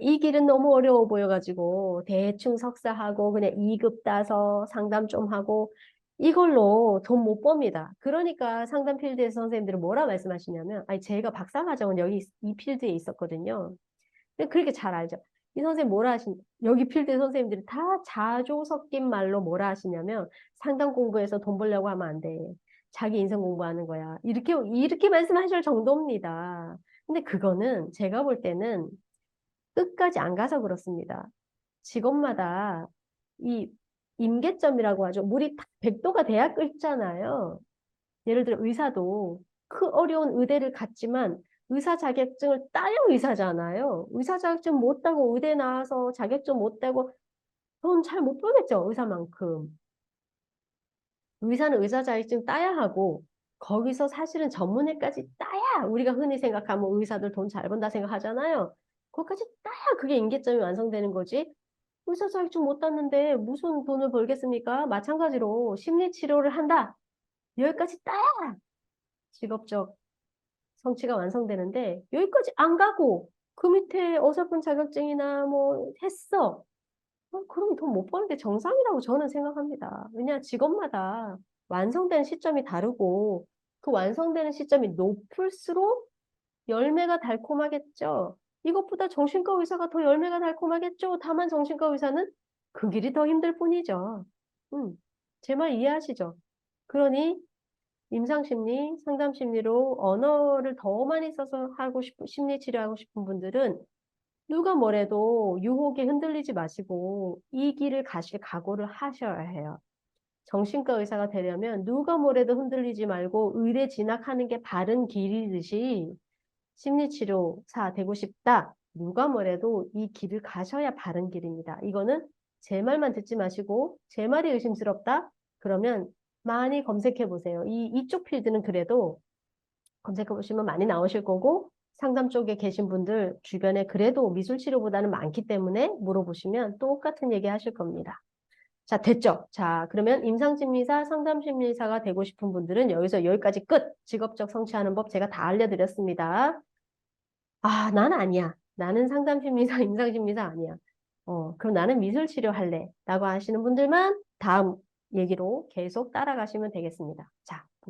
이 길은 너무 어려워 보여가지고, 대충 석사하고, 그냥 2급 따서 상담 좀 하고, 이걸로 돈 못 법니다. 그러니까 상담 필드에서 선생님들은 뭐라 말씀하시냐면, 아니, 제가 박사과정은 여기 이 필드에 있었거든요. 그렇게 잘 알죠. 이 선생님 여기 필드 선생님들이 다 자조 섞인 말로 뭐라 하시냐면, 상담 공부해서 돈 벌려고 하면 안 돼. 자기 인생 공부하는 거야. 이렇게 말씀하실 정도입니다. 근데 그거는 제가 볼 때는 끝까지 안 가서 그렇습니다. 직업마다 이 임계점이라고 하죠. 물이 딱 100도가 돼야 끓잖아요. 예를 들어 의사도 그 어려운 의대를 갔지만 의사 자격증을 따야 의사잖아요. 의사 자격증 못 따고 의대 나와서 자격증 못 따고 돈 잘 못 벌겠죠, 의사만큼. 의사는 의사 자격증 따야 하고 거기서 사실은 전문의까지 따야 우리가 흔히 생각하면 의사들 돈 잘 번다 생각하잖아요. 거기까지 따야 그게 임계점이 완성되는 거지. 의사 자격증 못 땄는데 무슨 돈을 벌겠습니까? 마찬가지로 심리치료를 한다. 여기까지 따야 직업적 성취가 완성되는데 여기까지 안 가고 그 밑에 어설픈 자격증이나 뭐 했어. 그럼 돈 못 버는 게 정상이라고 저는 생각합니다. 왜냐, 직업마다 완성되는 시점이 다르고 그 완성되는 시점이 높을수록 열매가 달콤하겠죠. 이것보다 정신과 의사가 더 열매가 달콤하겠죠. 다만 정신과 의사는 그 길이 더 힘들 뿐이죠. 제 말 이해하시죠? 그러니 임상심리, 상담심리로 언어를 더 많이 써서 하고 싶은 심리 치료하고 싶은 분들은 누가 뭐래도 유혹에 흔들리지 마시고 이 길을 가실 각오를 하셔야 해요. 정신과 의사가 되려면 누가 뭐래도 흔들리지 말고 의대 진학하는 게 바른 길이듯이 심리치료사 되고 싶다. 누가 뭐래도 이 길을 가셔야 바른 길입니다. 이거는 제 말만 듣지 마시고 제 말이 의심스럽다? 그러면 많이 검색해 보세요. 이쪽 필드는 그래도 검색해 보시면 많이 나오실 거고 상담 쪽에 계신 분들 주변에 그래도 미술 치료보다는 많기 때문에 물어보시면 똑같은 얘기 하실 겁니다. 자, 됐죠? 자, 그러면 임상심리사, 상담심리사가 되고 싶은 분들은 여기서 여기까지 끝! 직업적 성취하는 법 제가 다 알려드렸습니다. 아, 난 아니야. 나는 상담심리사, 임상심리사 아니야. 그럼 나는 미술치료 할래. 라고 하시는 분들만 다음 얘기로 계속 따라가시면 되겠습니다. 자,